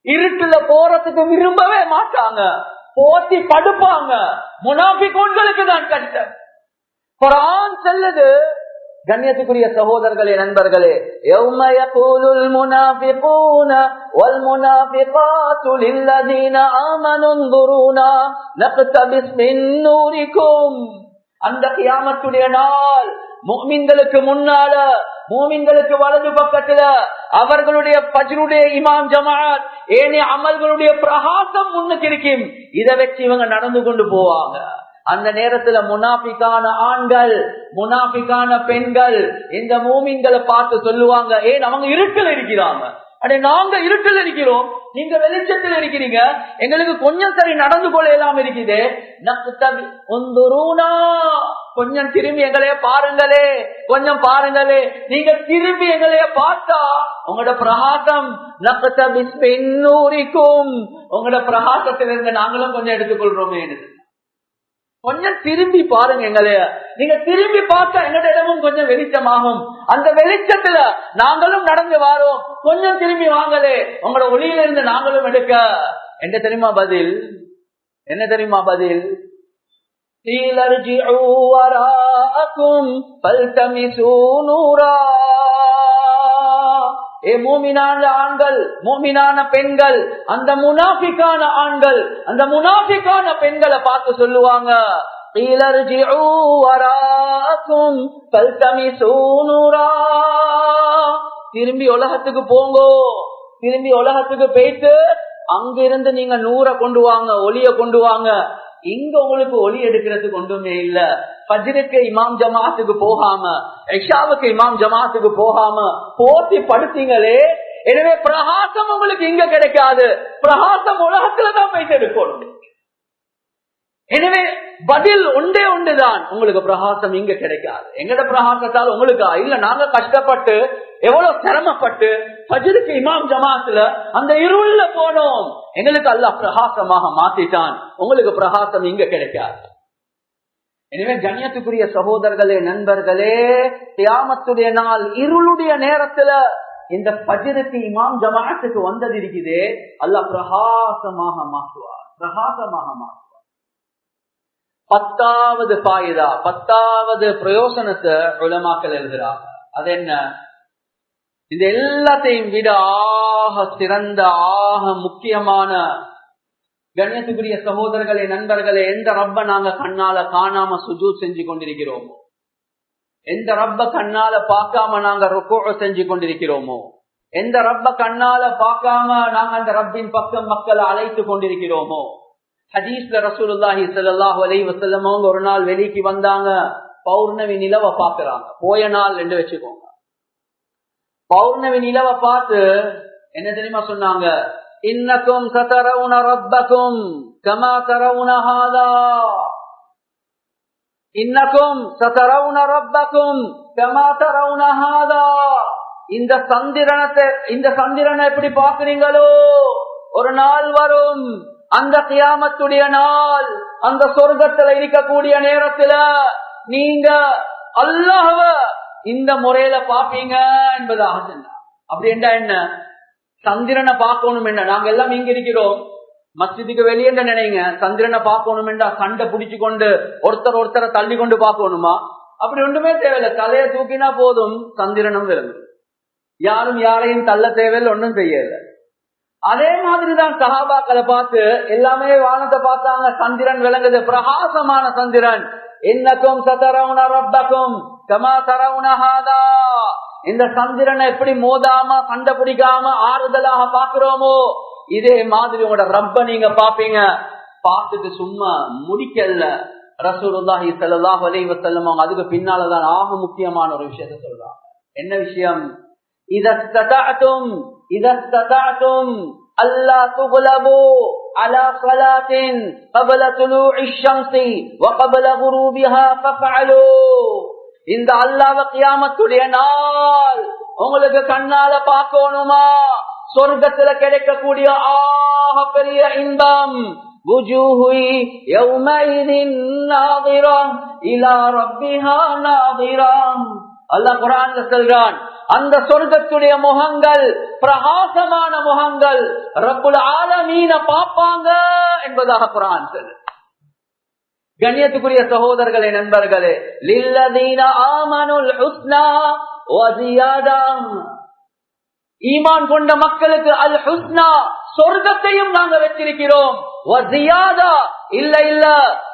A: இருட்டுல போறதுக்கு விரும்பவே மாட்டாங்க, போத்தி படுப்பாங்க. முனாஃபிகூன்களுக்கு தான் கஷ்டம். குர்ஆன் சொல்லுது, கண்ணியத்துக்குரிய சகோதரர்களே, நண்பர்களே, யௌம யகூலுல் முனாஃபிகூன வல் முனாஃபிகாத்து லில்லதீன ஆமனு انظுரூனா நக்தபிஸ் மின் நூரிக்கும். அந்த கியாமத்துடைய நாள் முஃமின்களுக்கு முன்னால மூமின்களுக்கு வலது பக்கத்துல அவர்களுடைய ஃபஜ்ருடைய இமாம் ஜமாத் ஏனைய அமல்களுடைய பிரகாசம் முன்னுக்கு இருக்கும். இதை வச்சு இவங்க நடந்து கொண்டு போவாங்க. அந்த நேரத்துல முனாஃபிகான ஆண்கள் முனாஃபிகான பெண்கள் இந்த மூமின்களை பார்த்து சொல்லுவாங்க, ஏன் அவங்க இருட்டில் இருக்கிறாங்க, அடே நாங்க இருட்டில் இருக்கிறோம், நீங்க வெளிச்சத்தில் இருக்கிறீங்க, எங்களுக்கு கொஞ்சம் சரி நடந்து கொள்ள எல்லாம் இருக்குது, கொஞ்சம் திரும்பி எங்களைய பாருங்களே, கொஞ்சம் பாருங்களே. நீங்க திரும்பி எங்களைய பார்த்தா உங்களோட பிரகாசம் உங்களோட பிரகாசத்திலிருந்து நாங்களும் கொஞ்சம் எடுத்துக்கொள்றோமே. கொஞ்சம் திரும்பி பாருங்க எங்களைய, நீங்க திரும்பி பார்த்தா எங்கட இடமும் கொஞ்சம் வெளிச்சமாகும். அந்த வெளிச்சத்துல நாங்களும் நடந்து வாரோம், கொஞ்சம் திரும்பி வாங்கலே, உங்களோட ஒளியில இருந்து நாங்களும் எடுக்க. என்ன தெரியுமா பதில்? என்ன தெரியுமா பதில்? மூமினான ஆண்கள் மூமினான பெண்கள் அந்த முனாஃபிகான ஆண்கள் அந்த முனாஃபிகான பெண்களை பார்த்து சொல்லுவாங்க, திரும்பி உலகத்துக்கு போங்கோ, திரும்பி உலகத்துக்கு போயிட்டு அங்கிருந்து நீங்க நூறை கொண்டு வாங்க, ஒளிய கொண்டு வாங்க. இங்க உங்களுக்கு ஒளி எடுக்கிறதுக்கு ஒன்றுமே இல்ல. ஃபஜ்ருக்கு இமாம் ஜமாத்துக்கு போகாம, இஷாவுக்கு இமாம் ஜமாத்துக்கு போகாம போட்டி படுத்தீங்களே, எனவே பிரகாசம் உங்களுக்கு இங்க கிடைக்காது, பிரகாசம் உலகத்துலதான் போயிட்டு எடுக்கணும். எனவே பதில் ஒன்றே ஒன்றுதான், உங்களுக்கு பிரகாசம் இங்க கிடைக்காது. எங்கட பிரகாசத்தால் உங்களுக்கு இல்ல, நாங்க கஷ்டப்பட்டு எவ்வளவு சிரமப்பட்டு ஃபஜ்ருக்கு இமாம் ஜமாத்துல அந்த இருள்ல போனோம், எங்களுக்கு அல்லாஹ் பிரகாசமாக மாத்திட்டான், உங்களுக்கு பிரகாசம் இங்க கிடைக்காது. எனவே கண்ணியத்துக்குரிய சகோதரர்களே, நண்பர்களே, கியாமத்துடைய நாள் இருளுடைய நேரத்துல இந்த ஃபஜ்ருக்கு இமாம் ஜமாத்துக்கு வந்தது இருக்குது, அல்லாஹ் பிரகாசமாக மாற்றுவார், பிரகாசமாக மாற்றுவார். 10வது ஃபாயிதா, 10வது பிரயோசனத்தை உலமாக்கள் எழுதுறாங்க. அது என்ன? இது எல்லாத்தையும் விட ஆக சிறந்த ஆக முக்கியமான, கண்ணியத்துக்குரிய சகோதரர்களே, நண்பர்களே, எந்த ரப்ப நாங்க கண்ணால காணாம சுஜூத் செஞ்சு கொண்டிருக்கிறோமோ, எந்த ரப்ப கண்ணால பார்க்காம நாங்க ருக்கூ செஞ்சு கொண்டிருக்கிறோமோ, எந்த ரப்ப கண்ணால பார்க்காம நாங்க அந்த ரப்பின் பக்கம் மக்களை அழைத்து கொண்டிருக்கிறோமோ. ஹதீஸ்ல ரசூலுல்லாஹி ஸல்லல்லாஹு அலைஹி வஸல்லம் அவங்க ஒரு நாள் வெளிக்கு வந்தாங்க, பௌர்ணமி நிலவை பாக்குறாங்க, போய நாள் என்று வச்சுக்கோங்க. பௌர்ணமி நிலவை பார்த்து என்ன தெரியுமா சொன்னாங்க? இன்னக்கும் சதரவுன ரப்பக்கும் கமா தரவுன ஹாதா, இன்னக்கும் சதரவுன ரப்பக்கும் கமா தரவுன ஹாதா. இந்த சந்திரனை எப்படி பாக்குறீங்களோ ஒரு நாள் வரும், அந்த கியாமத்துடைய நாள், அந்த சொர்க்கத்துல இருக்கக்கூடிய நேரத்துல நீங்க அல்லாஹ்வ இந்த முறையில பாப்பீங்க என்பதாக சொன்னார். அப்படி என்ன? சந்திரனை பார்க்கணும் என்ன? நாங்க எல்லாம் இங்க இருக்கிறோம், மஸ்ஜிதுக்கு வெளியே நினைங்க, சந்திரனை பார்க்கணும் என்றா சண்டை பிடிச்சு கொண்டு ஒருத்தரை தள்ளி கொண்டு பார்க்கணுமா? அப்படி ஒன்றுமே தேவையில்லை, தலையை தூக்கினா போதும் சந்திரனும் விளங்கும், யாரும் யாரையும் தள்ள தேவையில்லை, ஒன்றும் செய்யல. அதே மாதிரிதான் சஹாபாக்களை பார்த்து எல்லாமே வானத்தை பார்த்தாங்க, சந்திரன் விளங்குது, பிரகாசமான சந்திரன். இன்னக்கும் சதரவுன ரப்பக்கும் கமா தரவுன ஹாதா. இந்த சந்திரனை எப்படி மோதாம சண்டை பிடிக்காம ஆறுதலாக பாக்குறோமோ, இதே மாதிரி உங்களோட ரப்ப நீங்க பாப்பீங்க. பார்த்துட்டு சும்மா முடிக்கல. ரசூலுல்லாஹி ஸல்லல்லாஹு அலைஹி வஸல்லம் அவங்க அதுக்கு பின்னாலதான் ஆக முக்கியமான ஒரு விஷயத்தை சொல்றாங்க. என்ன விஷயம்? இதஸ்ததஅதும் அல்லா துக்லபு அலா ஸலாத்தின் قبل طلوع الشمس وقبل غروبها ففعلوا. இந்த அல்லாஹ்வ கியாமத்துடைய நாள் உங்களுக்கு கண்ணால பார்க்கணுமா? சொர்க்கத்துல கிடைக்கக்கூடிய ஆக பெரிய இன்பம். وجوه يومئذ ناظرة إلى ربها ناظرة. அல்லாஹ் குர்ஆன்ல சொல்றான், அந்த சொர்க்கத்துடைய முகங்கள் பிரகாசமான முகங்கள், ரப்புல் ஆலமீன பாப்பாங்க என்பதாக குர்ஆன் சொல்லுது. கண்ணியத்துக்குரிய சகோதரர்களே, நண்பர்களே, லில்லதீன ஆமனுல் ஹுஸ்னா வ ஜியாதா. ஈமான் கொண்ட மக்களுக்கு அல் ஹுஸ்னா, சொர்க்கத்தையும் நாங்க வச்சிருக்கிறோம், வஸியாதா, இல்ல இல்ல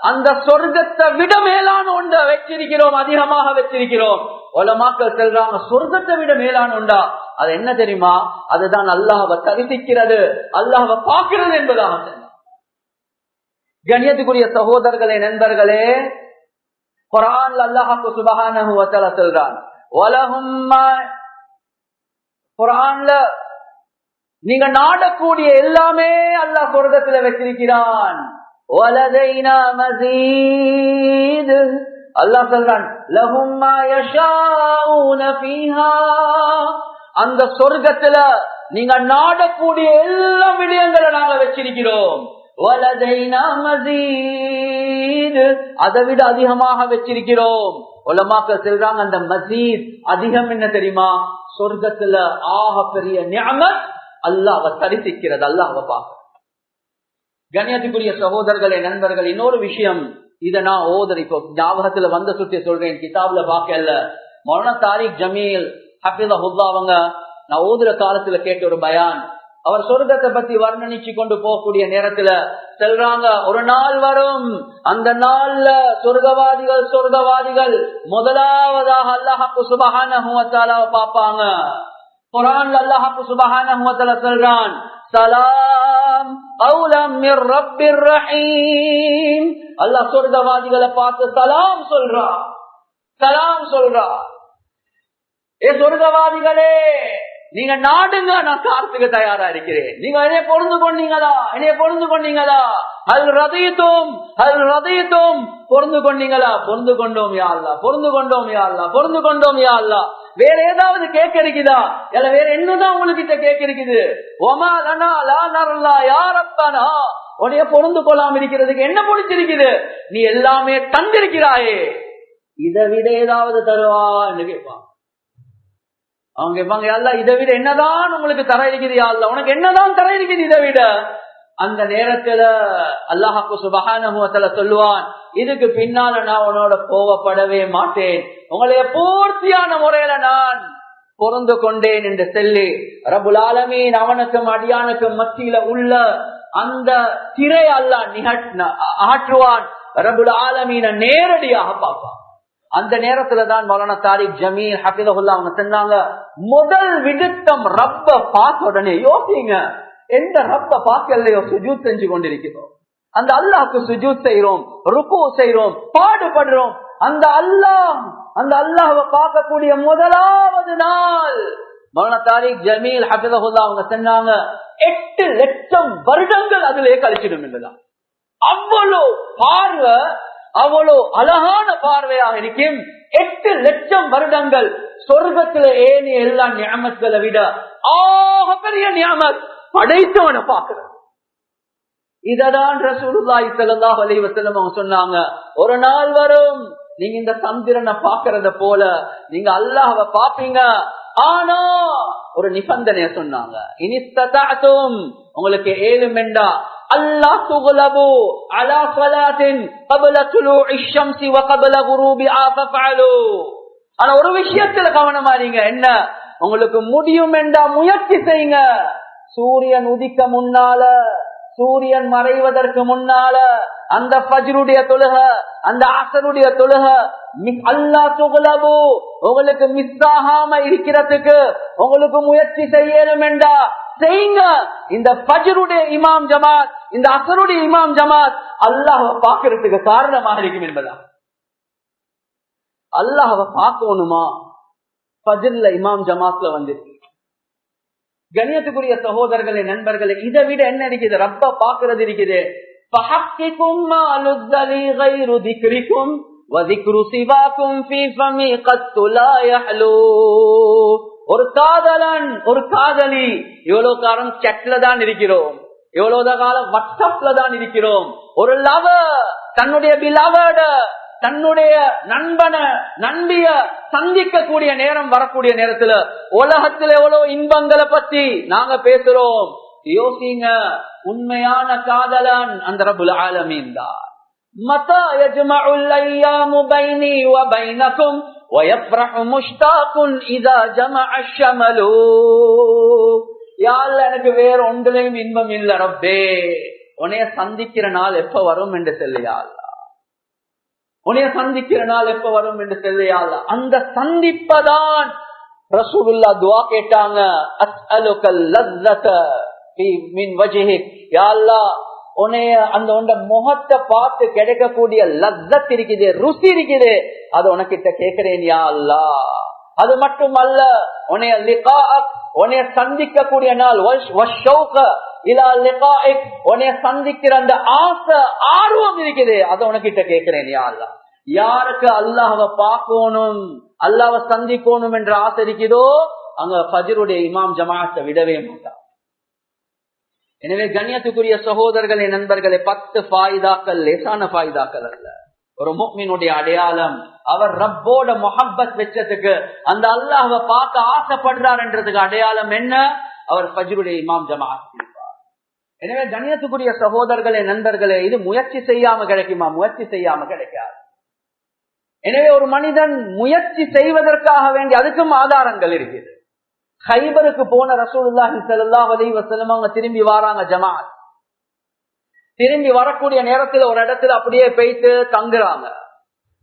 A: அந்த சொர்க்கத்தை விட மேலான ஒன்றை வச்சிருக்கிறோம், அதிகமாக வச்சிருக்கிறோம். உலமாக்கள் சொல்றாங்க சொர்க்கத்தை விட மேலான ஒன்றா அது என்ன தெரியுமா? அதுதான் அல்லாஹ்வை தரிசிக்கிறது, அல்லாஹ்வை பார்க்கிறது என்பதாக சொன்னார். கண்ணியத்துக்குரிய சகோதரர்களே, நண்பர்களே, குர்ஆன்ல அல்லாஹ் சுப்ஹானஹு வ தஆலா சொல்றான், வலஹும் குர்ஆன்ல நீங்க நாடக்கூடிய எல்லாமே அல்லாஹ் சொர்க்கத்துல வச்சிருக்கிறான். வலதைனா மஸீத், அல்லாஹ் சொல்றான் லஹும் மா யஷாஊன ஃபீஹா, அந்த சொர்க்கத்துல நீங்க நாடக்கூடிய எல்லா விடயங்களை நாங்க வச்சிருக்கிறோம். வலதைனா மஸீத், அதை விட அதிகமாக வச்சிருக்கிறோம். உலமாக்கள் சொல்றாங்க அந்த மஸீத் அதிகம் என்ன தெரியுமா? சொர்க்கத்துல ஆக பெரிய நிஅமத் அல்லாஹ்வை தரிசிக்கிறது, அல்லாஹ்வை பார்க்க. கண்ணியத்துக்குரிய சகோதரர்களே, நண்பர்கள், இன்னொரு விஷயம், இதை நான் இப்போ ஞாபகத்துல வந்த சுற்றி சொல்றேன், கிதாப்ல பார்க்கல. மௌலானா தாரிக் ஜமீல் ஹஃபிஸஹுல்லாஹ் அவங்க நான் ஓதுற காலத்துல கேட்ட ஒரு பயான். அவர் சொர்க்கத்தை பத்தி வர்ணனிச்சு கொண்டு போகக்கூடிய நேரத்துல சொல்றாங்க, ஒரு நாள் வரும், அந்த நாள்ல சொர்க்கவாதிகள் முதலாவதாக அல்லாஹ் சுப்ஹானஹு வ தஆலாவை பார்ப்பாங்க. குர்ஆன்ல அல்லாஹ் சுப்ஹானஹு வ தஆலா சொல்றான், சலாம் கௌலம் மிர் ரப்பிர் ரஹீம். அல்லாஹ் சொர்க்கவாதிகளை பார்த்து சலாம் சொல்றா. ஏ சொர்க்கவாதிகளே, நீங்க நாடுங்க, நான் காத்துக்கு தயாரா இருக்கிறேன். நீங்க என்னைய பொருந்து கொண்டீங்களா? அல் ரதீதும் பொருந்து கொண்டீங்களா? பொருந்து கொண்டோம் யா அல்லாஹ், பொருந்து கொண்டோம் யா அல்லாஹ். வேற ஏதாவது கேட்க இருக்குதா? இல்ல வேற என்னதான் உங்ககிட்ட கேட்க இருக்குது? ஒமா லனா லா நர்லா யா ரப்பனா, உடைய பொருந்து கொள்ளாம இருக்கிறதுக்கு என்ன பிடிச்சிருக்குது? நீ எல்லாமே தந்திருக்கிறாயே, இதை விட ஏதாவது தருவான்னு கேட்பான். அவங்க கேட்பாங்க, அல்லாஹ் இதை விட என்னதான் உங்களுக்கு தர இருக்குது? யா அல்லாஹ் உனக்கு என்னதான் தர இருக்குது இதை விட? அந்த நேரத்துல அல்லாஹ் சுப்ஹானஹு வ தஆலா சொல்லுவான், இதுக்கு பின்னால நான் உன்னோட கோவப்படவே மாட்டேன், உங்களைய பூர்த்தியான முறையில நான் பொருந்து கொண்டேன் என்று சொல்லி ரப்புல் ஆலமீன் அவனுக்கும் அடியானுக்கும் மத்தியில உள்ள அந்த திரை அல்லாஹ் ஆற்றுவான். ரப்புல் ஆலமீனை நேரடியாக பார்ப்பான். அந்த நேரத்துல தான் மௌலானா தாரிக் ஜமீல் ஹஃபிஸஹுல்லாஹ் அவங்க சொன்னாங்க, முதல் விடுத்தம் ரப்ப பார்த்த உடனே யோசிங்க, எந்த ரப்ப பார்க்கலையோ சுஜூத் செஞ்சு கொண்டிருக்கிறோம், அந்த அல்லாஹ்க்கு சுஜூத் செய்யறோம், ருக்கு செய்யறோம், பாடுபடுறோம். அந்த அல்லாஹ்வை பார்க்கக்கூடிய முதலாவது நாள் மௌலானா தாரிக் ஜமீல் ஹஃபிஸஹுல்லாஹ் அவங்க சொன்னாங்க, 8 லட்சம் வருடங்கள் அதிலே கழிச்சிடும் என்றுதான். அவ்வளோ பார்வை, அவ்வளோ அழகான பார்வையாக இருக்கும். 8 லட்சம் வருடங்கள் சொர்க்கத்துல ஏனைய எல்லா நியமத்களை விட ஆக பெரிய நியமத் படைத்தவனை பார்க்கிறது. இததான் ரசூலுல்லாஹி ஸல்லல்லாஹு அலைஹி வஸல்லம் அவங்க சொன்னாங்க, ஒரு நாள் வரும் நீங்க இந்த சந்திரனை பார்க்கறத போல நீங்க அல்லாஹ்வை பார்ப்பீங்க. ஆனா ஒரு நிபந்தனைய சொன்னாங்க, இனிஸ்ததஅதும், உங்களுக்கு ஏழுமெண்டா அல்லாஹ் துக்லபு அலா ஸலாத்தின் قبل طلوع الشمس وقبل غروبها ففعلوا. ஆனா ஒரு விஷயத்துல கவனமா இருங்க, என்ன? உங்களுக்கு முடியும் என்றா முயற்சி செய்யுங்க. சூரியன் உதிக்க முன்னால, சூரியன் மறைவதற்கு முன்னால அந்த ஃபஜ்ருடைய தொழுக, அந்த அஸருடைய தொழுக அல்லாஹ் துக்லபு உங்களுக்கு மிஸ் ஆகாம இருக்கிறதுக்கு உங்களுக்கு முயற்சி செய்யணும் என்றா செய்யுங்க. இந்த ஃபஜ்ருடைய இமாம் ஜமாத், இந்த அஸருடைய இமாம் ஜமாத் அல்லாஹ்வை பார்க்கிறதுக்கு காரணமாக இருக்கும் என்பதா. அல்லாஹ்வை பார்க்கணுமா? ஃபஜ்ர்ல இமாம் ஜமாத்ல வந்திருக்கு. கண்ணியத்துக்குரிய சகோதரர்களே, நண்பர்களே, இதை விட என்ன இருக்குது? ரப்ப பார்க்கிறது இருக்குது. ஃபஹக்கிகும் மா லுஸ்ஸலி கைரு திக்ரிக்கும் வ திக்ரு சிவாக்கும் ஃபீ ஃபமி கத்து லா யஹ்லு. ஒரு காதலன், ஒரு காதலி, எவ்வளவு காலம் சாட்ல தான் இருக்கிறோம், எவ்வளவு காலம் வாட்ஸ்அப்ல தான் இருக்கிறோம். ஒரு லவர் தன்னுடைய பிலவர்ட, தன்னுடைய நண்பிய சந்திக்க கூடிய நேரம் வரக்கூடிய நேரத்துல உலகத்துல எவ்வளவு இன்பங்களை பத்தி நாங்க பேசுறோம். யோசிங்க, உண்மையான காதலன் அந்த ரப்புல் ஆலமீன் தான். மதா யஜ்மஉல் அய்யாமு பைனி வ பைனகும் வ யஃப்ரஹு முஷ்தாகுன் இதா ஜமஅ ஷமலு. யா அல்லாஹ், எனக்கு வேற ஒன்றிலையும் இன்பம் இல்ல ரப்பே, உன்னைய சந்திக்கிற நாள் எப்ப வரும் என்று சொல்லியா அல்லாஹ், உன்னைய சந்திக்கிற நாள் எப்ப வரும் என்று சொல்லியா அல்லாஹ். அந்த சந்திப்பதான் ரசூலுல்லாஹ் துஆ கேட்டாங்க, அஸ்அலுகல் லஸ்ஸத மின் வஜ்ஹிக், யா அல்லாஹ் உன்னைய அந்த உண்ட முகத்தை பார்த்து கிடைக்கக்கூடிய லஸ்ஸத் இருக்குது, ருசி இருக்குது, அது உனக்கிட்ட கேட்கிறேன் யா அல்லாஹ். அது மட்டுமல்ல, உன்னைய லிகாஅக், உன்னைய சந்திக்கக்கூடிய நாள், வஷ்ஷௌக இலா லிகாஇக், உன்னைய சந்திக்கிற அந்த ஆசை ஆர்வம் இருக்குது, அதை உனக்கிட்ட கேட்கிறேன் யா அல்லாஹ். யாருக்கு அல்லாஹ்வை பார்க்கணும், அல்லாஹ்வை சந்திக்கணும் என்ற ஆசை இருக்குதோ அங்க ஃபஜ்ருடைய இமாம் ஜமாஅத்தை விடவே மாட்டார். எனவே கண்ணியத்துக்குரிய சகோதரர்களே, நண்பர்களே, 10 ஃபாயிதாக்கள் லேசான ஃபாயிதாக்கள் அல்ல. ஒரு முஃமினுடைய அடையாளம் அவர் ரப்போட முஹப்பத் வெச்சதுக்கு, அந்த அல்லாஹ்வை பார்க்க ஆசைப்படுறார் என்றதுக்கு அடையாளம் என்ன? அவர் ஃபஜ்ருடைய இமாம் ஜமாஅத் இருப்பார். எனவே கண்ணியத்துக்குரிய சகோதரர்களே, நண்பர்களே, இது முயற்சி செய்யாம கிடைக்குமா? முயற்சி செய்யாம கிடைக்காது. எனவே ஒரு மனிதன் முயற்சி செய்வதற்காக வேண்டி அதுக்கும் ஆதாரங்கள் இருக்குது. கைபருக்கு போன ரசூலுல்லாஹி ஸல்லல்லாஹு அலைஹி வஸல்லம் அவங்க திரும்பி வராங்க ஜமாஅத். திரும்பி வரக்கூடிய நேரத்துல ஒரு இடத்துல அப்படியே போயிட்டு தங்குறாங்க.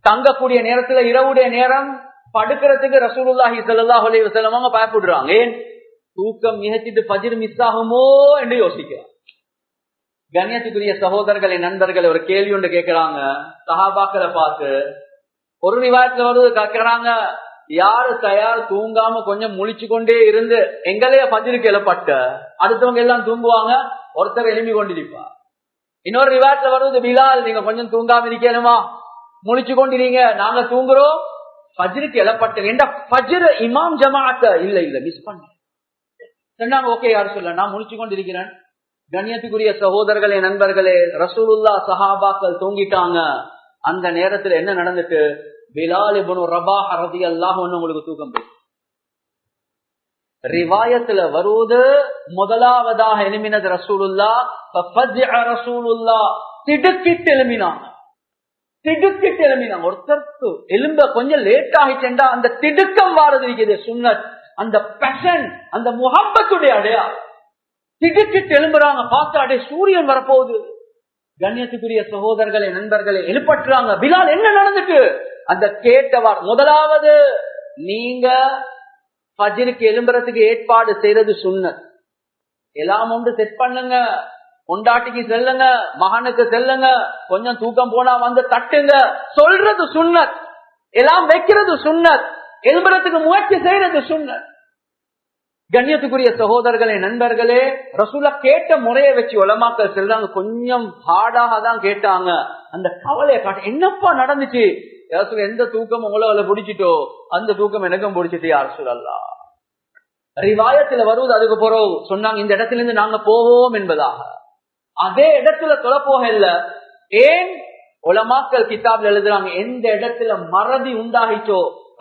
A: தங்கக்கூடிய நேரத்துல இரவுடைய நேரம் படுக்கிறதுக்கு ரசூலுல்லாஹி ஸல்லல்லாஹு அலைஹி வஸல்லம் அவங்க பயப்படுறாங்க. ஏன்? தூக்கம் மிகச்சிட்டு ஃபஜ்ர் மிஸ் ஆகுமோ என்று யோசிக்கிறாங்க. கண்ணியத்துக்குரிய சகோதரர்களே, நண்பர்களே, ஒரு கேள்வி ஒன்று கேட்கிறாங்க சஹாபாக்களை பார்த்து. ஒரு ரிவாயத்துல வருது, கேட்கிறாங்க, யாரு தயார் தூங்காம கொஞ்சம் முழிச்சு கொண்டே இருந்து எங்களைய ஃபஜ்ருக்கு எழப்பட்ட, அடுத்தவங்க எல்லாம் தூங்குவாங்க, ஒருத்தர் எழுப்பி கொண்டிருப்பார். இன்னொரு ரிவாயத்துல வருது, பிலால் நீங்க கொஞ்சம் தூங்காம இருக்கணுமா, முழிச்சு கொண்டிருங்க, நாங்க தூங்குறோம், ஃபஜ்ருக்கு எழப்பட்ட என்ற ஃபஜ்ர் இமாம் ஜமாஅத் இல்ல இல்ல மிஸ் பண்ண சொன்னாங்க. ஓகே, யாரு சொல்ல, நான் முழிச்சு கொண்டிருக்கிறேன். கண்ணியத்துக்குரிய சகோதரர்களே, நண்பர்களே, ரசூலுல்லாஹ் சஹாபாக்கள் தூங்கிட்டாங்க. அந்த நேரத்துல என்ன நடந்துட்டு, பிலால் இப்னு ரபாஹ் ரலியல்லாஹு அன்ஹு உங்களுக்கு தூக்கம் போய் ரிவாயத்துல வருவது, முதலாவதாக எழுமினது ரசூலுல்லாஹ். ஃபஃபஜஅ ரசூலுல்லாஹ், திடுக்கிட்டு எழுமினாங்க. திடுக்கிட்டு எழுமினாங்க. ஒருத்தருக்கு எலும்ப கொஞ்சம் லேட் ஆகிட்டா அந்த திடுக்கம் வாரது இருக்குது சுன்னத், அந்த பேஷன், அந்த முஹப்பத்துடைய அடையாளம். திடுக்கிட்டு எழும்புறாங்க. பார்த்தா அடே சூரியன் வரப்போகுது. கண்ணியத்துக்குரிய சகோதரர்களே, நண்பர்களே, எழுப்பட்டுறாங்க. பிலால் என்ன நடந்துட்டு? அந்த கேட்டவார், முதலாவது நீங்க ஃபஜ்ருக்கு எழும்புறதுக்கு ஏற்பாடு செய்யறது சுன்னத். எல்லாம் ஒன்று செட் பண்ணுங்க, பொண்டாட்டிக்கு செல்லுங்க, மகனுக்கு செல்லுங்க, கொஞ்சம் தூக்கம் போனா வந்து தட்டுங்க, சொல்றது சுன்னத். எல்லாம் வைக்கிறது சுன்னத், எழும்புறதுக்கு முயற்சி செய்யறது சுன்னத். கண்ணியத்துக்குரிய சகோதரர்களே, நண்பர்களே, ரசூலா கேட்ட முறையை வச்சு உலமாக்கள் சொல்றாங்க, கொஞ்சம் ஹார்டாக தான் கேட்டாங்க. அந்த கவலையை காட்ட, என்னப்பா நடந்துச்சு? எந்த தூக்கம் உங்களை பிடிச்சிட்டோ அந்த தூக்கம் எனக்கும் பிடிச்சிட்டு யார் சொல்லலாம். ரிவாயத்துல வருவது அதுக்கு பிறகு சொன்னாங்க, இந்த இடத்துல இருந்து நாங்க போவோம் என்பதாக. அதே இடத்துல தொலை போக இல்ல. ஏன்? உலமாக்கள் கிதாப்ல எழுதுறாங்க, எந்த இடத்துல மறதி உண்டாகிச்சோ,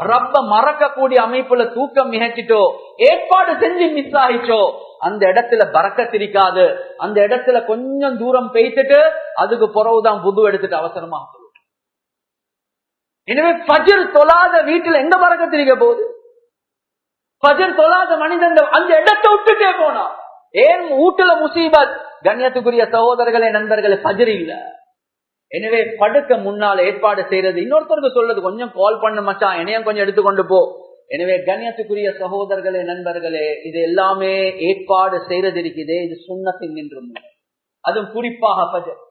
A: ரப்ப மறக்கக்கூடிய அமைப்புல தூக்கம் மிகச்சிட்டோ, ஏற்பாடு செஞ்சு மிஸ் ஆகிச்சோ, அந்த இடத்துல பரக்கத் இருக்காது. அந்த இடத்துல கொஞ்சம் தூரம் பேசிட்டு அதுக்கு பிறகுதான் புது எடுத்துட்டு அவசரமா. எனவே ஃபஜ்ர் தொழாத வீட்டுல எங்க பரக்கத் இருக்க போகுது? ஃபஜ்ர் தொழாத மனிதன் அந்த இடத்தை விட்டுட்டே போனா. ஏன்? வீட்டுல முசீபத். கண்ணியத்துக்குரிய சகோதரர்களே, நண்பர்களே, ஃபஜ்ர் இல்ல. எனவே படுக்க முன்னால ஏற்பாடு செய்யறது, இன்னொருத்தருக்கு சொல்றது, கொஞ்சம் கால் பண்ண மச்சான், என்னையும் கொஞ்சம் எடுத்துக்கொண்டு போ. எனவே கண்ணியத்துக்குரிய சகோதரர்களே, நண்பர்களே, இது எல்லாமே ஏற்பாடு செய்யறது இருக்குது. இது சுன்னத்தின் நின்றும், அதுவும் குறிப்பாக ஃபஜ்ர்.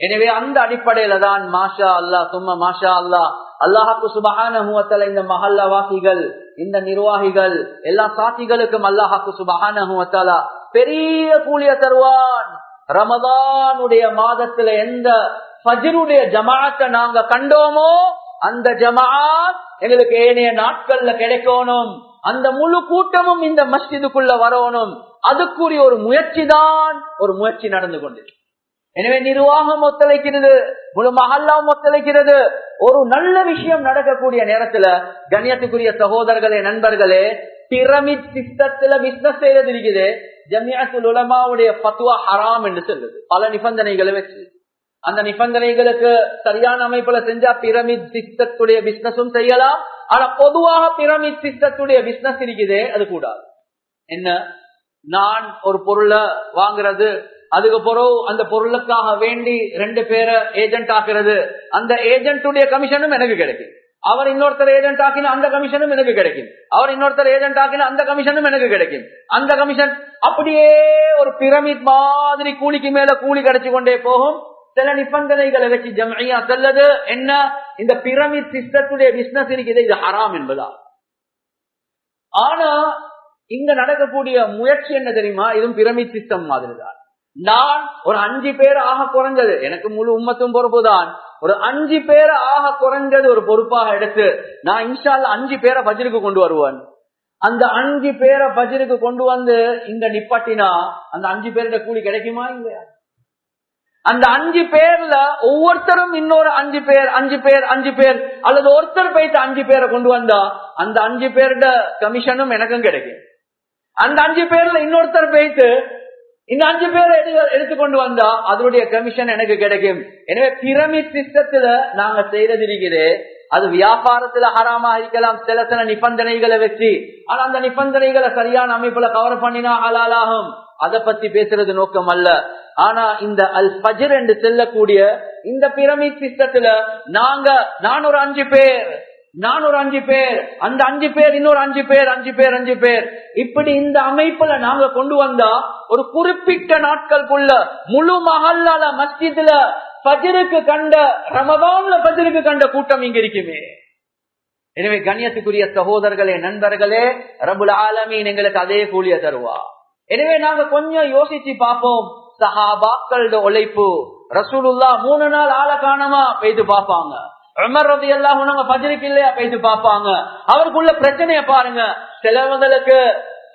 A: எனவே அந்த அடிப்படையில தான் மாஷா அல்லாஹ் சும்மா மாஷா அல்லாஹ், அல்லாஹ்வுக்கு சுப்ஹானஹு வ தஆலா இந்த மஹல்ல வாசிகள், இந்த நிர்வாகிகள், எல்லா சாட்சிகளுக்கும் அல்லாஹ்வுக்கு சுப்ஹானஹு வ தஆலா பெரிய கூலிய தருவான். ரமதானுடைய மாதத்துல எந்த ஃபஜ்ருடைய ஜமாஅத்தை நாங்க கண்டோமோ அந்த ஜமாஅத் எங்களுக்கு ஏனைய நாட்கள்ல கிடைக்கணும். அந்த முழு கூட்டமும் இந்த மஸ்ஜிதுக்குள்ள வரணும். அதுக்குரிய ஒரு முயற்சி தான், ஒரு முயற்சி நடந்து கொண்டிருக்கு. எனவே நிர்வாகம் ஒத்துழைக்கிறது, முழு மஹல்லாவும் ஒத்துழைக்கிறது. ஒரு நல்ல விஷயம் நடக்கக்கூடிய நேரத்துல கண்ணியத்துக்குரிய சகோதரர்களே, நண்பர்களே, பிரமிட் சிஸ்டத்துல பிசினஸ் செய்யறது இருக்குது. ஜமிஅத்துல் உலமாவுடைய ஃபத்வா ஹராம் என்று சொல்லுது, பல நிபந்தனைகளை வச்சு. அந்த நிபந்தனைகளுக்கு சரியான அமைப்புல செஞ்சா பிரமிட் சிஸ்டத்துடைய பிசினஸும் செய்யலாம். ஆனா பொதுவாக பிரமிட் சிஸ்டத்துடைய பிசினஸ் இருக்குது, அது கூடாது. என்ன? நான் ஒரு பொருளை வாங்குறது, அதுக்கு பிறகு அந்த பொருளுக்காக வேண்டி 2 பேரை ஏஜென்ட் ஆக்குறது, அந்த ஏஜென்ட்டுடைய கமிஷனும் எனக்கு கிடைக்கும். அவர் இன்னொருத்தர் ஏஜென்ட் ஆக்கினா அந்த கமிஷனும் எனக்கு கிடைக்கும். அவர் இன்னொருத்தர் ஏஜென்ட் ஆக்கினா அந்த கமிஷனும் எனக்கு கிடைக்கும். அந்த கமிஷன் அப்படியே ஒரு பிரமிட் மாதிரி கூலிக்கு மேல கூலி கிடைச்சு கொண்டே போகும். சில நிபந்தனைகளை வச்சு ஜம்இய்யா செல்லது என்ன, இந்த பிரமிட் சிஸ்டத்துடைய பிசினஸ் இருக்குது, இது ஹராம் என்பதா. ஆனா இங்க நடக்கக்கூடிய முயற்சி என்ன தெரியுமா, இதுவும் பிரமிட் சிஸ்டம் மாதிரி தான். நான் ஒரு 5 பேர் ஆக குறைஞ்சது, எனக்கு முழு உம்மத்தும் பொறுப்புதான், ஒரு 5 பேரை ஆக குறைஞ்சது ஒரு பொறுப்பாக எடுத்து நான் இன்ஷா அல்லாஹ் 5 பேரை ஃபஜ்ருக்கு கொண்டு வருவேன். அந்த 5 பேரை ஃபஜ்ருக்கு கொண்டு வந்து இங்க நிப்பாட்டினா அந்த 5 பேருடைய கூலி கிடைக்குமா இல்லையா? அந்த 5 பேர்ல ஒவ்வொருத்தரும் இன்னொரு 5 பேர் அல்லது ஒருத்தர் போயிட்டு 5 பேரை கொண்டு வந்தா அந்த 5 பேருட கமிஷனும் எனக்கும் கிடைக்கும். அந்த 5 பேர்ல இன்னொருத்தர் போயிட்டு இந்த 5 பேரை எடுத்துக்கொண்டு வந்தா அதனுடைய கமிஷன் எனக்கு கிடைக்கும். எனவே பிரமிட் சிஸ்டத்துல நாங்க செய்யறது இருக்குது, அது வியாபாரத்துல ஹராமா இருக்கலாம் சில நிபந்தனைகளை வச்சு. ஆனா அந்த நிபந்தனைகளை சரியான அமைப்புல கவர் பண்ணினா ஹலாலாகும். அதை பத்தி பேசுறது நோக்கம் அல்ல. ஆனா இந்த அல் ஃபஜ்ர் என்று செல்லக்கூடிய இந்த பிரமிட் சிஸ்டத்துல நான் ஒரு 5 பேர், அந்த 5 பேர் இன்னொரு 5 பேர் இப்படி இந்த அமைப்புல நாங்க கொண்டு வந்தா ஒரு குறிப்பிட்ட நாட்களுக்குள்ள முழு மஹல்லால மஸ்ஜித்ல ஃபஜ்ருக்கு கண்ட ரமதான்ல ஃபஜ்ருக்கு கண்ட கூட்டம் இங்க இருக்குமே. எனவே கண்ணியத்துக்குரிய சகோதரர்களே, நண்பர்களே, ரப்புல் ஆலமீன் எங்களுக்கு அதே கூலிய தருவா. எனவே நாங்க கொஞ்சம் யோசிச்சு பார்ப்போம். சஹாபாக்களோட உழைப்பு, ரசூலுல்லாஹ் 3 நாள் ஆள காணாம போயிட்டு பார்ப்பாங்க. உமர் ரலியல்லாஹு அன்ஹு ஃபஜ்ருக்கு இல்லையா போயிட்டு பார்ப்பாங்க. அவருக்குள்ள பிரச்சனைய பாருங்க. சிலவங்களுக்கு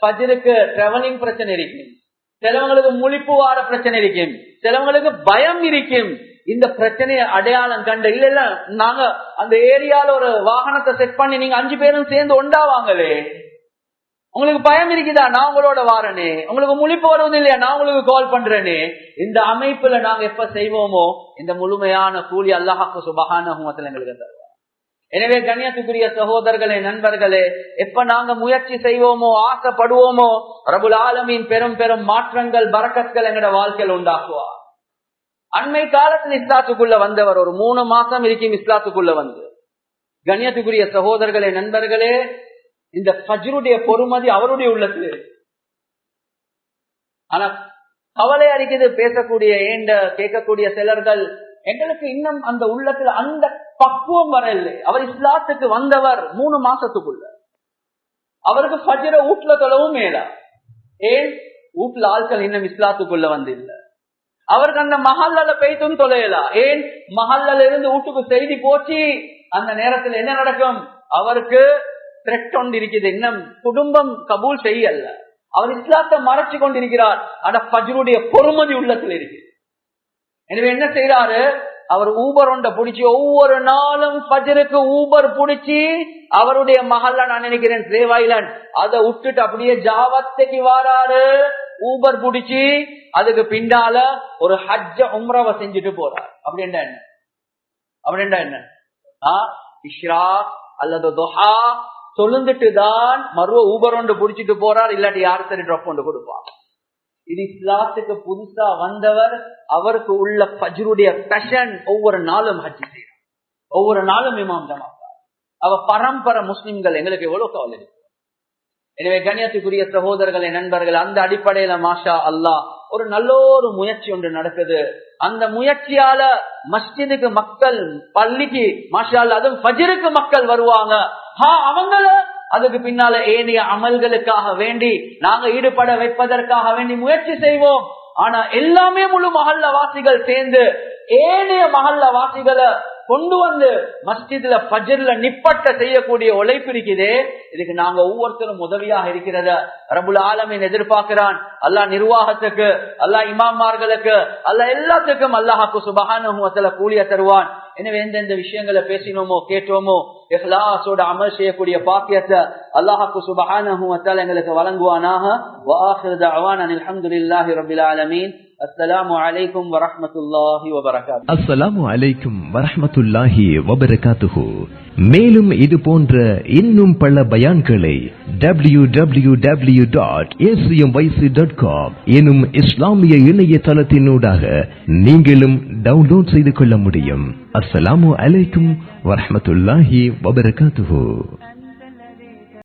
A: ஃபஜ்ருக்கு டிராவலிங் பிரச்சனை இருக்கும், சிலவங்களுக்கு முழிப்பு வார பிரச்சனை இருக்கும், சிலவங்களுக்கு பயம் இருக்கும். இந்த பிரச்சனையை அடையாளம் கண்டு இல்ல நாங்க அந்த ஏரியால ஒரு வாகனத்தை செட் பண்ணி நீங்க 5 பேரும் சேர்ந்து ஒண்டாவாங்களே, உங்களுக்கு பயம் இருக்குதா, நான் உங்களோட வாரனே, உங்களுக்கு முழிப்பு வருவது இல்லையா, நான் உங்களுக்கு கால் பண்றேனே. இந்த அமைப்புல நாங்க எப்ப செய்வோமோ இந்த முழுமையான கூலி அல்லாஹ் சுப்ஹானஹு வ தஆலா எங்களுக்கு தருவார். எனவே கண்ணியத்துக்குரிய சகோதரர்களே, நண்பர்களே, எப்ப நாங்க முயற்சி செய்வோமோ, ஆசைப்படுவோமோ, ரப்புல் ஆலமீன் பெரும் பெரும் மாற்றங்கள், பரக்கத்கள் எங்கட வாழ்க்கையில் உண்டாக்குவார். அண்மை காலத்தில் இஸ்லாத்துக்குள்ள வந்தவர் ஒரு 3 மாசம் இருக்கும் இஸ்லாத்துக்குள்ள வந்து. கண்ணியத்துக்குரிய சகோதரர்களே, நண்பர்களே, இந்த ஃபஜ்ருடைய பொறுமதி அவருடைய உள்ளத்தில். ஆனா கவலை அறிக்கிறது பேசக்கூடிய கேட்கக்கூடிய சிலர்கள், எங்களுக்கு இன்னும் அந்த உள்ளத்துல அந்த பக்குவம் வரல. அவர் இஸ்லாத்துக்கு வந்தவர் 3 மாசத்துக்குள்ள, அவருக்கு ஃபஜ்ர வீட்டுல தொழவும் மேலா. ஏன் வீட்டுல ஆட்கள் இன்னும் இஸ்லாத்துக்குள்ள வந்து இல்ல. அவருக்கு அந்த மஹல்லால போய்த்தும் தொலையலாம். ஏன் மஹல்லால இருந்து வீட்டுக்கு செய்தி போச்சு, அந்த நேரத்தில் என்ன நடக்கும், அவருக்கு த்ரெட் ஒன்று இருக்குது, இன்னும் குடும்பம் கபூல் செய்யல, அவர் இஸ்லாத்தை மறைச்சு கொண்டிருக்கிறார். ஆனா ஃபஜ்ருடைய பொறுமதி உள்ளத்தில் இருக்கு. எனவே என்ன செய்யறாரு, அவர் ஊபர் ஒன்றை பிடிச்சி ஒவ்வொரு நாளும் ஃபஜ்ருக்கு ஊபர் பிடிச்சி அவருடைய மஹல்லா, நான் நினைக்கிறேன் சேவாயிலான், அதை விட்டுட்டு அப்படியே ஜாவத்தைக்கு வாராரு. ஊபர் பிடிச்சி அதுக்கு பின்னால ஒரு ஹஜ்ஜ உம்ராவை செஞ்சுட்டு போறார். அப்படின்னா என்ன, இஷ்ரா அல்லது துஹா சொல்லுந்துட்டு தான் மறுவ ஊபர் ஒன்று பிடிச்சிட்டு போறார், இல்லாட்டி யாரு சரி ட்ராப் கொண்டு கொடுப்பார். இது இஸ்லாத்துக்கு புதுசா வந்தவர், அவருக்கு உள்ள ஃபஜ்ருடைய பேஷன். ஒவ்வொரு நாளும் ஹஜ் செய்யறார், ஒவ்வொரு நாளும் இமாம் ஜமாத்தார். அவ பரம்பரை முஸ்லிம்கள், எங்களுக்கு எவ்வளவு கவலை. எனவே கண்ணியத்துக்குரிய சகோதரர்களே, நண்பர்கள், அந்த அடிப்படையில மாஷா அல்லாஹ் ஒரு நல்ல ஒரு முயற்சி ஒன்று நடக்குது. அந்த முயற்சியால மஸ்ஜிதுக்கு மக்கள், பள்ளிக்கு மாஷா அல்லாஹ், அதுவும் ஃபஜ்ருக்கு மக்கள் வருவாங்க. அவங்கள அதுக்கு பின்னால ஏனைய அமல்களுக்காக வேண்டி நாங்க ஈடுபட வைப்பதற்காக வேண்டி முயற்சி செய்வோம். ஆனா எல்லாமே முழு மஹல்ல வாசிகள் சேர்ந்து ஏனைய மஹல்ல வாசிகளை கொண்டு வந்து மஸ்ஜித்ல ஃபஜ்ர்ல நிப்பட்ட செய்யக்கூடிய உழைப்பு இருக்குதே, இதுக்கு நாங்க ஒவ்வொருத்தரும் உதவியாக இருக்கிறத ரப்புல் ஆலமீன் எதிர்பார்க்கிறான். அல்லாஹ் நிர்வாகத்துக்கு, அல்லாஹ் இமாமார்களுக்கு, அல்லாஹ் எல்லாத்துக்கும் அல்லாஹ்க்கு சுப்ஹானஹு வ தஆலா கூலிய தருவான். எனவே எந்தெந்த விஷயங்களை பேசினோமோ கேட்டோமோ இஹ்லாஸோட அமல் செய்யக்கூடிய பாக்கியத்தை அல்லாஹ்க்கு சுப்ஹானஹு வ தஆலா எங்களுக்கு வழங்குவானாக. வ ஆகிரு தஅவானா அல்ஹம்துலில்லாஹி ரப்பில் ஆலமீன். அஸ்ஸலாமு அலைக்கும் வரஹ்மத்துல்லாஹி வபரகாத்துஹு.
B: அஸ்ஸலாமு அலைக்கும் வரஹ்மத்துல்லாஹி வபரகாத்துஹு. மேலும் இது போன்ற இன்னும் பல பயான்களை www.acmyc.com எனும் இஸ்லாமிய இணையதளத்தினூடாக நீங்களும் டவுன்லோட் செய்து கொள்ள முடியும். அஸ்ஸலாமு அலைக்கும் வரஹ்மத்துல்லாஹி வபரகாத்துஹு.